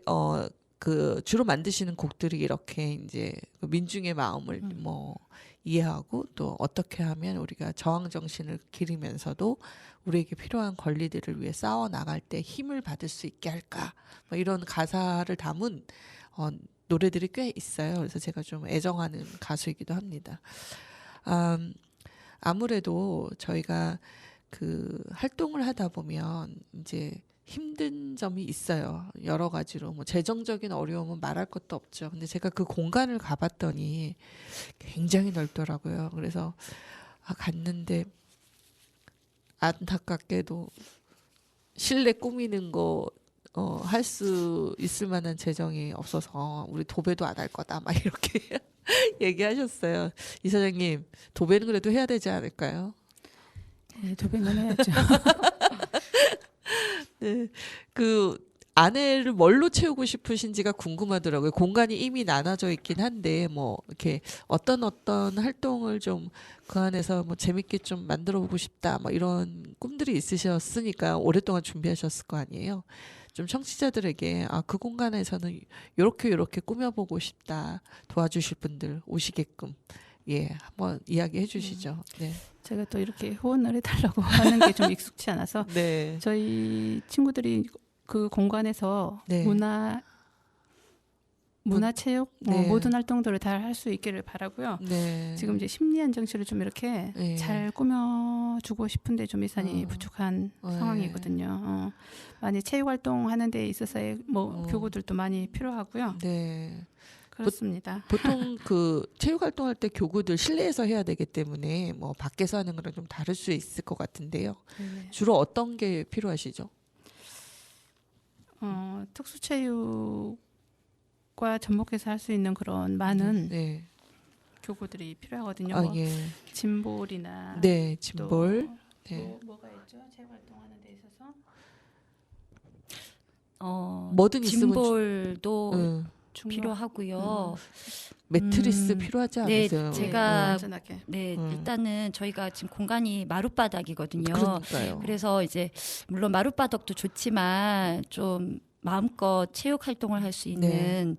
그 주로 만드시는 곡들이 이렇게 이제 그 민중의 마음을 뭐 이해하고 또 어떻게 하면 우리가 저항 정신을 기리면서도 우리에게 필요한 권리들을 위해 싸워 나갈 때 힘을 받을 수 있게 할까? 뭐 이런 가사를 담은 노래들이 꽤 있어요. 그래서 제가 좀 애정하는 가수이기도 합니다. 아무래도 저희가 그 활동을 하다 보면 이제 힘든 점이 있어요. 여러 가지로 뭐 재정적인 어려움은 말할 것도 없죠. 근데 제가 그 공간을 가봤더니 굉장히 넓더라고요. 그래서 갔는데 안타깝게도 실내 꾸미는 거 할 수 있을 만한 재정이 없어서 우리 도배도 안 할 거다 막 이렇게 얘기하셨어요. 이사장님 도배는 그래도 해야 되지 않을까요? 네, 도배는 해야죠. 네, 그 안에를 뭘로 채우고 싶으신지가 궁금하더라고요. 공간이 이미 나눠져 있긴 한데 뭐 이렇게 어떤 활동을 좀 그 안에서 뭐 재밌게 좀 만들어 보고 싶다 뭐 이런 꿈들이 있으셨으니까 오랫동안 준비하셨을 거 아니에요. 좀 청취자들에게 그 공간에서는 요렇게 꾸며보고 싶다 도와주실 분들 오시게끔 한번 이야기해 주시죠. 네. 제가 또 이렇게 후원을 해달라고 하는 게 좀 익숙치 않아서 네. 저희 친구들이 그 공간에서 네. 문화 문화체육 네. 모든 활동들을 다 할 수 있기를 바라고요. 네. 지금 이제 심리 안정실을 좀 이렇게 네. 잘 꾸며주고 싶은데 좀 예산이 어. 부족한 네. 상황이거든요. 많이 체육 활동하는 데 있어서의 뭐 어. 교구들도 많이 필요하고요. 네. 그렇습니다. 보통 그 체육 활동할 때 교구들 실내에서 해야 되기 때문에 뭐 밖에서 하는 거랑 좀 다를 수 있을 것 같은데요. 네. 주로 어떤 게 필요하시죠? 특수체육과 접목해서 할 수 있는 그런 많은 네. 교구들이 필요하거든요. 아, 뭐 예. 짐볼이나 네, 또 짐볼. 네. 뭐가 있죠? 체육 활동하는 데 있어서 뭐든 있으면 짐볼도 응. 필요하고요. 매트리스 필요하지 네, 않으세요? 제가 안전하게. 네, 음. 일단은 저희가 지금 공간이 마룻바닥이거든요. 그러니까요. 그래서 이제 물론 마룻바닥도 좋지만 좀 마음껏 체육 활동을 할 수 있는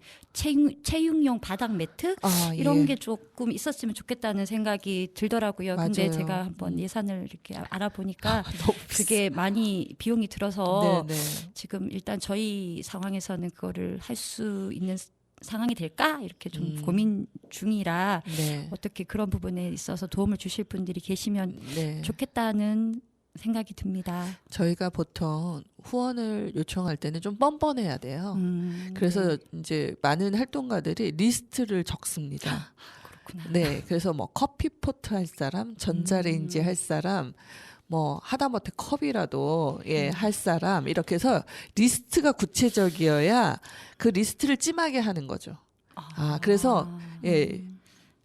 체육용 바닥 매트 아, 이런 예. 게 조금 있었으면 좋겠다는 생각이 들더라고요. 근데 맞아요. 제가 한번 예산을 이렇게 알아보니까 너무 그게 많이 비용이 들어서 네, 네. 지금 일단 저희 상황에서는 그거를 할 수 있는 상황이 될까 이렇게 좀 고민 중이라 네. 어떻게 그런 부분에 있어서 도움을 주실 분들이 계시면 네. 좋겠다는 생각이 듭니다. 저희가 보통 후원을 요청할 때는 좀 뻔뻔해야 돼요. 그래서 네. 이제 많은 활동가들이 리스트를 적습니다. 그렇구나. 네, 그래서 뭐 커피포트 할 사람, 전자레인지 할 사람, 뭐 하다못해 컵이라도 할 사람 이렇게 해서 리스트가 구체적이어야 그 리스트를 찜하게 하는 거죠. 그래서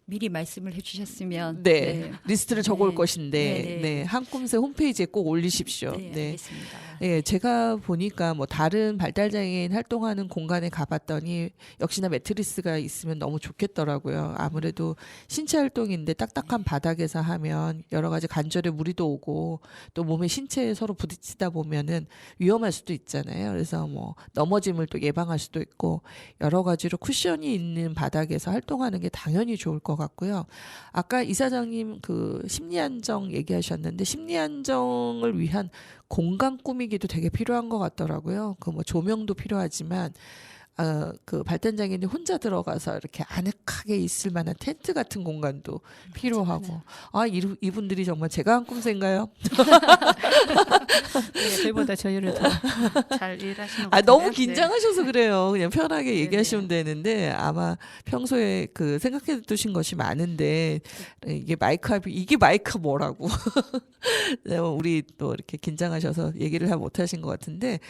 미리 말씀을 해주셨으면 네, 리스트를 적어올 네. 것인데 네, 네. 네, 한 꿈새 홈페이지에 꼭 올리십시오. 네, 네. 알겠습니다. 예, 제가 보니까 뭐 다른 발달장애인 활동하는 공간에 가봤더니 역시나 매트리스가 있으면 너무 좋겠더라고요. 아무래도 신체 활동인데 딱딱한 바닥에서 하면 여러 가지 관절에 무리도 오고 또 몸의 신체에 서로 부딪히다 보면은 위험할 수도 있잖아요. 그래서 뭐 넘어짐을 또 예방할 수도 있고 여러 가지로 쿠션이 있는 바닥에서 활동하는 게 당연히 좋을 것 같고요. 아까 이사장님 그 심리 안정 얘기하셨는데 심리 안정을 위한 공간 꾸미기도 되게 필요한 것 같더라고요. 그 뭐 조명도 필요하지만 그 발달장애인이 혼자 들어가서 이렇게 아늑하게 있을 만한 텐트 같은 공간도 필요하고 이분들이 정말 제가 한 꿈새인가요? 네, 저희보다 저희를 더 잘 일하시는 것 같아요. 너무 긴장하셔서 그래요. 그냥 편하게 네, 얘기하시면 되는데 아마 평소에 그 생각해 두신 것이 많은데 이게 마이크가 뭐라고 네, 우리 또 이렇게 긴장하셔서 얘기를 잘 못하신 것 같은데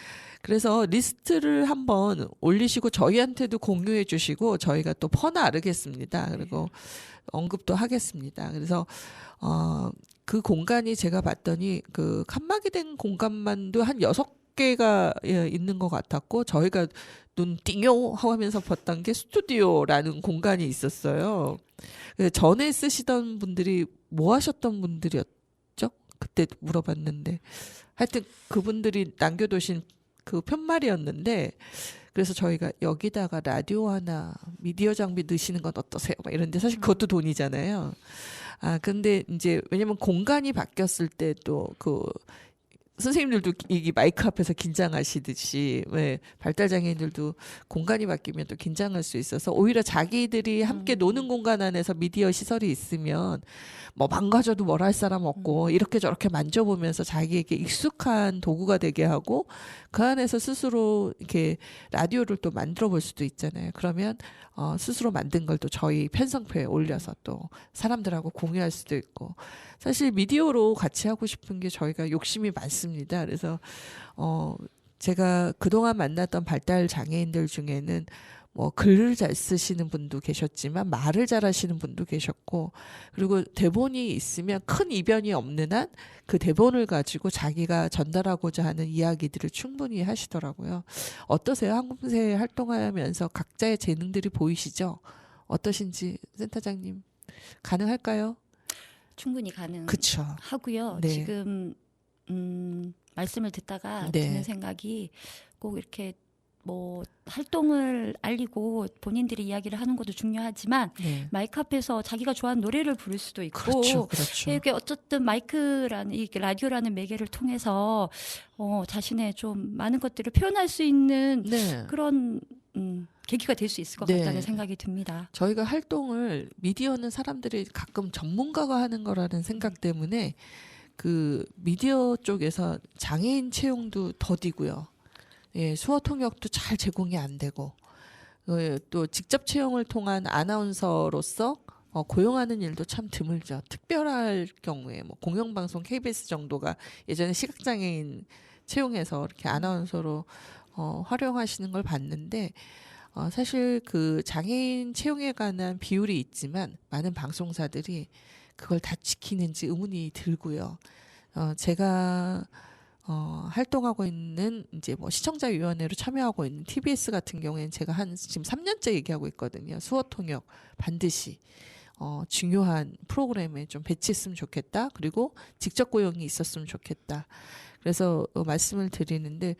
그래서 리스트를 한번 올리시고 저희한테도 공유해 주시고 저희가 또 퍼나르겠습니다. 그리고 언급도 하겠습니다. 그래서 그 공간이 제가 봤더니 그 칸막이 된 공간만도 한 6개가 있는 것 같았고 저희가 눈 띵요 하면서 봤던 게 스튜디오라는 공간이 있었어요. 전에 쓰시던 분들이 뭐 하셨던 분들이었죠? 그때 물어봤는데 하여튼 그분들이 남겨두신 그 편말이었는데 그래서 저희가 여기다가 라디오 하나 미디어 장비 넣으시는 건 어떠세요? 막 이런데 사실 그것도 돈이잖아요. 근데 이제 왜냐면 공간이 바뀌었을 때 또 그 선생님들도 이 마이크 앞에서 긴장하시듯이 발달장애인들도 공간이 바뀌면 또 긴장할 수 있어서 오히려 자기들이 함께 노는 공간 안에서 미디어 시설이 있으면 뭐 망가져도 뭘 할 사람 없고 이렇게 저렇게 만져보면서 자기에게 익숙한 도구가 되게 하고 그 안에서 스스로 이렇게 라디오를 또 만들어 볼 수도 있잖아요. 그러면 스스로 만든 걸 또 저희 편성표에 올려서 또 사람들하고 공유할 수도 있고 사실 미디어로 같이 하고 싶은 게 저희가 욕심이 많습니다. 그래서 제가 그동안 만났던 발달 장애인들 중에는 뭐 글을 잘 쓰시는 분도 계셨지만 말을 잘 하시는 분도 계셨고 그리고 대본이 있으면 큰 이변이 없는 한 그 대본을 가지고 자기가 전달하고자 하는 이야기들을 충분히 하시더라고요. 어떠세요? 한금세 활동하면서 각자의 재능들이 보이시죠? 어떠신지 센터장님 가능할까요? 충분히 가능하고요. 그쵸. 네. 지금 말씀을 듣다가 네. 드는 생각이 꼭 이렇게 뭐 활동을 알리고 본인들이 이야기를 하는 것도 중요하지만 네. 마이크 앞에서 자기가 좋아하는 노래를 부를 수도 있고 그렇죠. 이게 어쨌든 마이크라는 이게 라디오라는 매개를 통해서 자신의 좀 많은 것들을 표현할 수 있는 네. 그런 계기가 될 수 있을 것 네. 같다는 생각이 듭니다. 저희가 활동을 미디어는 사람들이 가끔 전문가가 하는 거라는 생각 때문에 그 미디어 쪽에서 장애인 채용도 더디고요. 예, 수어 통역도 잘 제공이 안 되고 또 직접 채용을 통한 아나운서로서 고용하는 일도 참 드물죠. 특별할 경우에 뭐 공영방송 KBS 정도가 예전에 시각장애인 채용해서 이렇게 아나운서로 활용하시는 걸 봤는데 사실 그 장애인 채용에 관한 비율이 있지만 많은 방송사들이 그걸 다 지키는지 의문이 들고요. 제가 활동하고 있는 이제 뭐 시청자위원회로 참여하고 있는 TBS 같은 경우에는 제가 지금 3년째 얘기하고 있거든요. 수어 통역 반드시 중요한 프로그램에 좀 배치했으면 좋겠다. 그리고 직접 고용이 있었으면 좋겠다. 그래서 말씀을 드리는데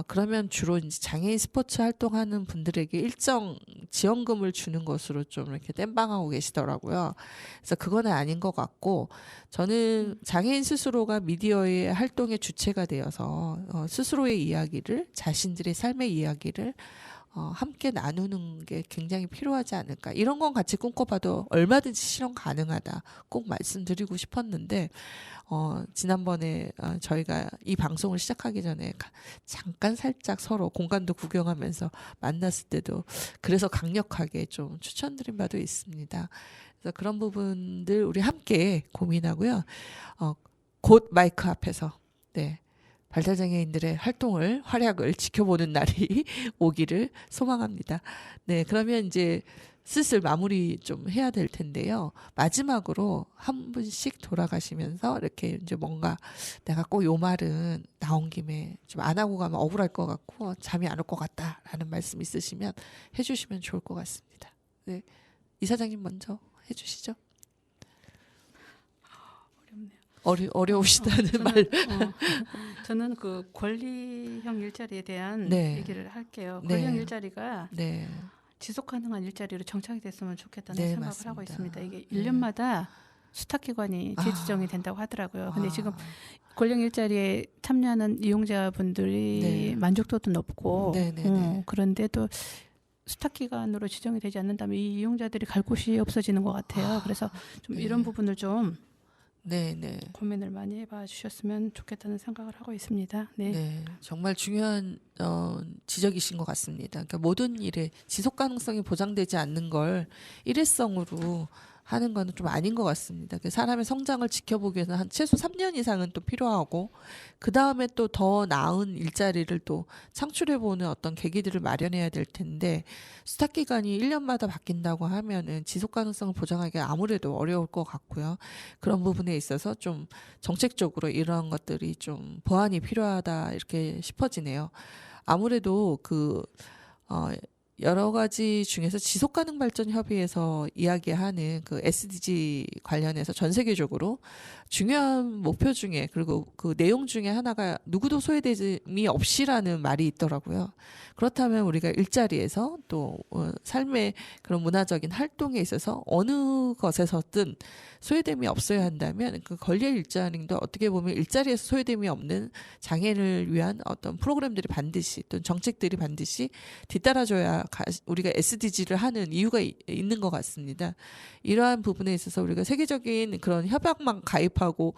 그러면 주로 이제 장애인 스포츠 활동하는 분들에게 일정 지원금을 주는 것으로 좀 이렇게 땜빵하고 계시더라고요. 그래서 그거는 아닌 것 같고 저는 장애인 스스로가 미디어의 활동의 주체가 되어서 스스로의 이야기를 자신들의 삶의 이야기를 함께 나누는 게 굉장히 필요하지 않을까. 이런 건 같이 꿈꿔봐도 얼마든지 실현 가능하다. 꼭 말씀드리고 싶었는데 지난번에 저희가 이 방송을 시작하기 전에 잠깐 살짝 서로 공간도 구경하면서 만났을 때도 그래서 강력하게 좀 추천드린 바도 있습니다. 그래서 그런 부분들 우리 함께 고민하고요. 곧 마이크 앞에서 네. 발달장애인들의 활약을 지켜보는 날이 오기를 소망합니다. 네, 그러면 이제 슬슬 마무리 좀 해야 될 텐데요. 마지막으로 한 분씩 돌아가시면서 이렇게 이제 뭔가 내가 꼭 요 말은 나온 김에 좀 안 하고 가면 억울할 것 같고 잠이 안 올 것 같다라는 말씀 있으시면 해주시면 좋을 것 같습니다. 네, 이사장님 먼저 해주시죠. 어려우시다는 말. 저는 그 권리형 일자리에 대한 네. 얘기를 할게요. 네. 권리형 일자리가 네, 지속 가능한 일자리로 정착이 됐으면 좋겠다는 네, 생각을 맞습니다. 하고 있습니다. 이게 네. 1년마다 수탁기관이 재지정이 아. 된다고 하더라고요. 근데 아. 지금 권리형 일자리에 참여하는 이용자분들이 네. 만족도도 높고 네, 네, 네. 그런데도 수탁기관으로 지정이 되지 않는다면 이 이용자들이 갈 곳이 없어지는 것 같아요. 그래서 좀 네. 이런 부분을 좀 네, 네. 고민을 많이 해봐 주셨으면 좋겠다는 생각을 하고 있습니다. 네. 네, 정말 중요한 지적이신 것 같습니다. 그러니까 모든 일에 지속 가능성이 보장되지 않는 걸 일회성으로 하는 거는 좀 아닌 것 같습니다. 사람의 성장을 지켜보기 위해서는 한 최소 3년 이상은 또 필요하고 그 다음에 또 더 나은 일자리를 또 창출해보는 어떤 계기들을 마련해야 될 텐데 수탁 기간이 1년마다 바뀐다고 하면은 지속 가능성을 보장하기 아무래도 어려울 것 같고요. 그런 부분에 있어서 좀 정책적으로 이런 것들이 좀 보완이 필요하다 이렇게 싶어지네요. 아무래도 여러 가지 중에서 지속가능발전협의회에서 이야기하는 그 SDG 관련해서 전 세계적으로 중요한 목표 중에 그리고 그 내용 중에 하나가 누구도 소외됨이 없이라는 말이 있더라고요. 그렇다면 우리가 일자리에서 또 삶의 그런 문화적인 활동에 있어서 어느 것에서든 소외됨이 없어야 한다면 그 권리 일자리도 어떻게 보면 일자리에서 소외됨이 없는 장애인을 위한 어떤 프로그램들이 반드시 또 정책들이 반드시 뒤따라줘야 우리가 SDG를 하는 이유가 있는 것 같습니다. 이러한 부분에 있어서 우리가 세계적인 그런 협약만 가입하고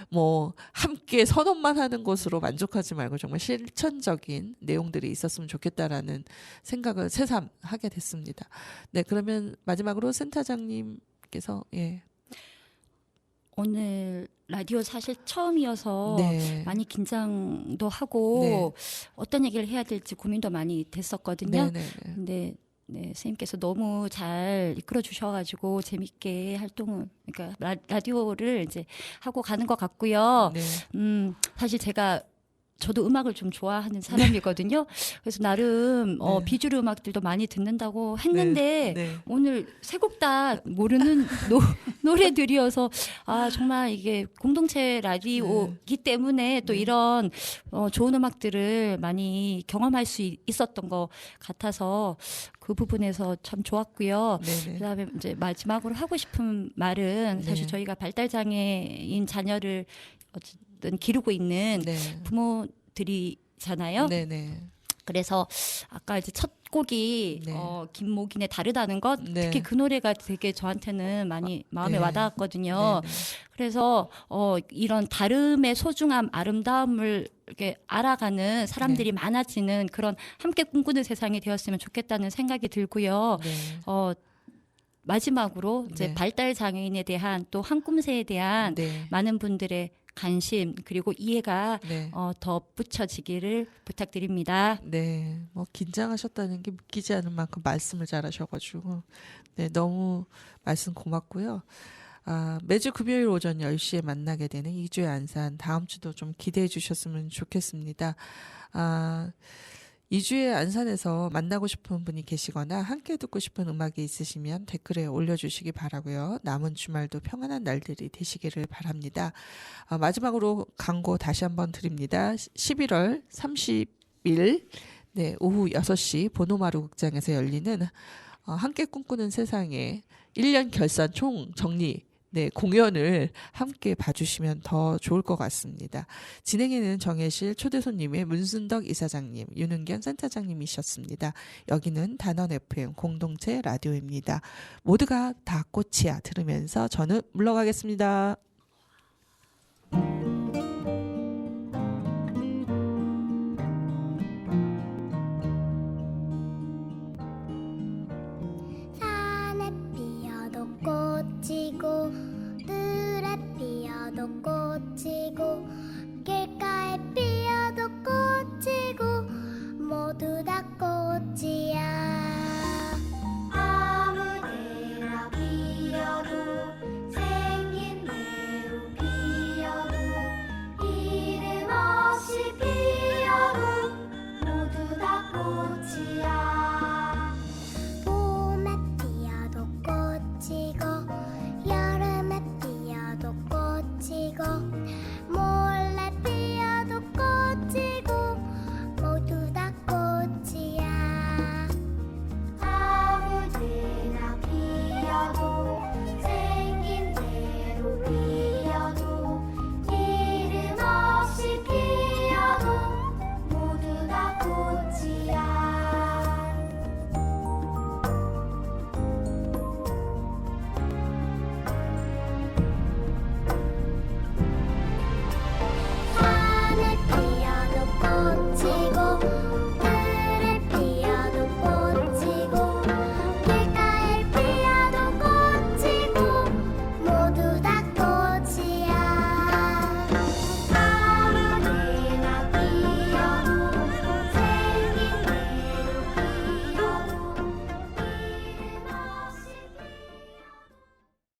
뭐 함께 선언만 하는 것으로 만족하지 말고 정말 실천적인 내용들이 있었으면 좋겠다라는 생각을 새삼 하게 됐습니다. 네, 그러면 마지막으로 센터장님께서 오늘 라디오 사실 처음이어서 네. 많이 긴장도 하고 네. 어떤 얘기를 해야 될지 고민도 많이 됐었거든요. 네, 네. 근데 선생님께서 너무 잘 이끌어 주셔가지고 재밌게 활동을 그러니까 라디오를 이제 하고 가는 것 같고요. 네. 사실 저도 음악을 좀 좋아하는 사람이거든요. 그래서 나름 네. 비주류 음악들도 많이 듣는다고 했는데 네. 오늘 세 곡 다 모르는 노래들이어서 정말 이게 공동체 라디오이기 때문에 또 네. 이런 좋은 음악들을 많이 경험할 수 있었던 것 같아서 그 부분에서 참 좋았고요. 네. 그다음에 이제 마지막으로 하고 싶은 말은 사실 네. 저희가 발달장애인 자녀를 어쨌든 기르고 있는 네. 부모들이잖아요. 네. 네. 그래서 아까 이제 첫 곡이 네. 김목인의 다르다는 것 네. 특히 그 노래가 되게 저한테는 많이 마음에 네. 와닿았거든요. 네, 네. 그래서 이런 다름의 소중함, 아름다움을 이렇게 알아가는 사람들이 많아지는 그런 함께 꿈꾸는 세상이 되었으면 좋겠다는 생각이 들고요. 네. 마지막으로 이제 네. 발달 장애인에 대한 또 한 꿈새에 대한 네. 많은 분들의 관심 그리고 이해가 네. 덧붙여지기를 부탁드립니다. 네, 뭐 긴장하셨다는 게 믿기지 않을 만큼 말씀을 잘하셔가지고 네, 너무 말씀 고맙고요. 매주 금요일 오전 10시에 만나게 되는 이주의 안산 다음 주도 좀 기대해 주셨으면 좋겠습니다. 이주의 안산에서 만나고 싶은 분이 계시거나 함께 듣고 싶은 음악이 있으시면 댓글에 올려주시기 바라고요. 남은 주말도 평안한 날들이 되시기를 바랍니다. 마지막으로 광고 다시 한번 드립니다. 11월 30일 네, 오후 6시 보노마루 극장에서 열리는 함께 꿈꾸는 세상의 1년 결산 총 정리 네, 공연을 함께 봐주시면 더 좋을 것 같습니다. 진행에는 정혜실 초대 손님의 문순덕 이사장님, 윤은견 센터장님이셨습니다. 여기는 단원 FM 공동체 라디오입니다. 모두가 다 꽃이야 들으면서 저는 물러가겠습니다. 산에 피어도 꽃이고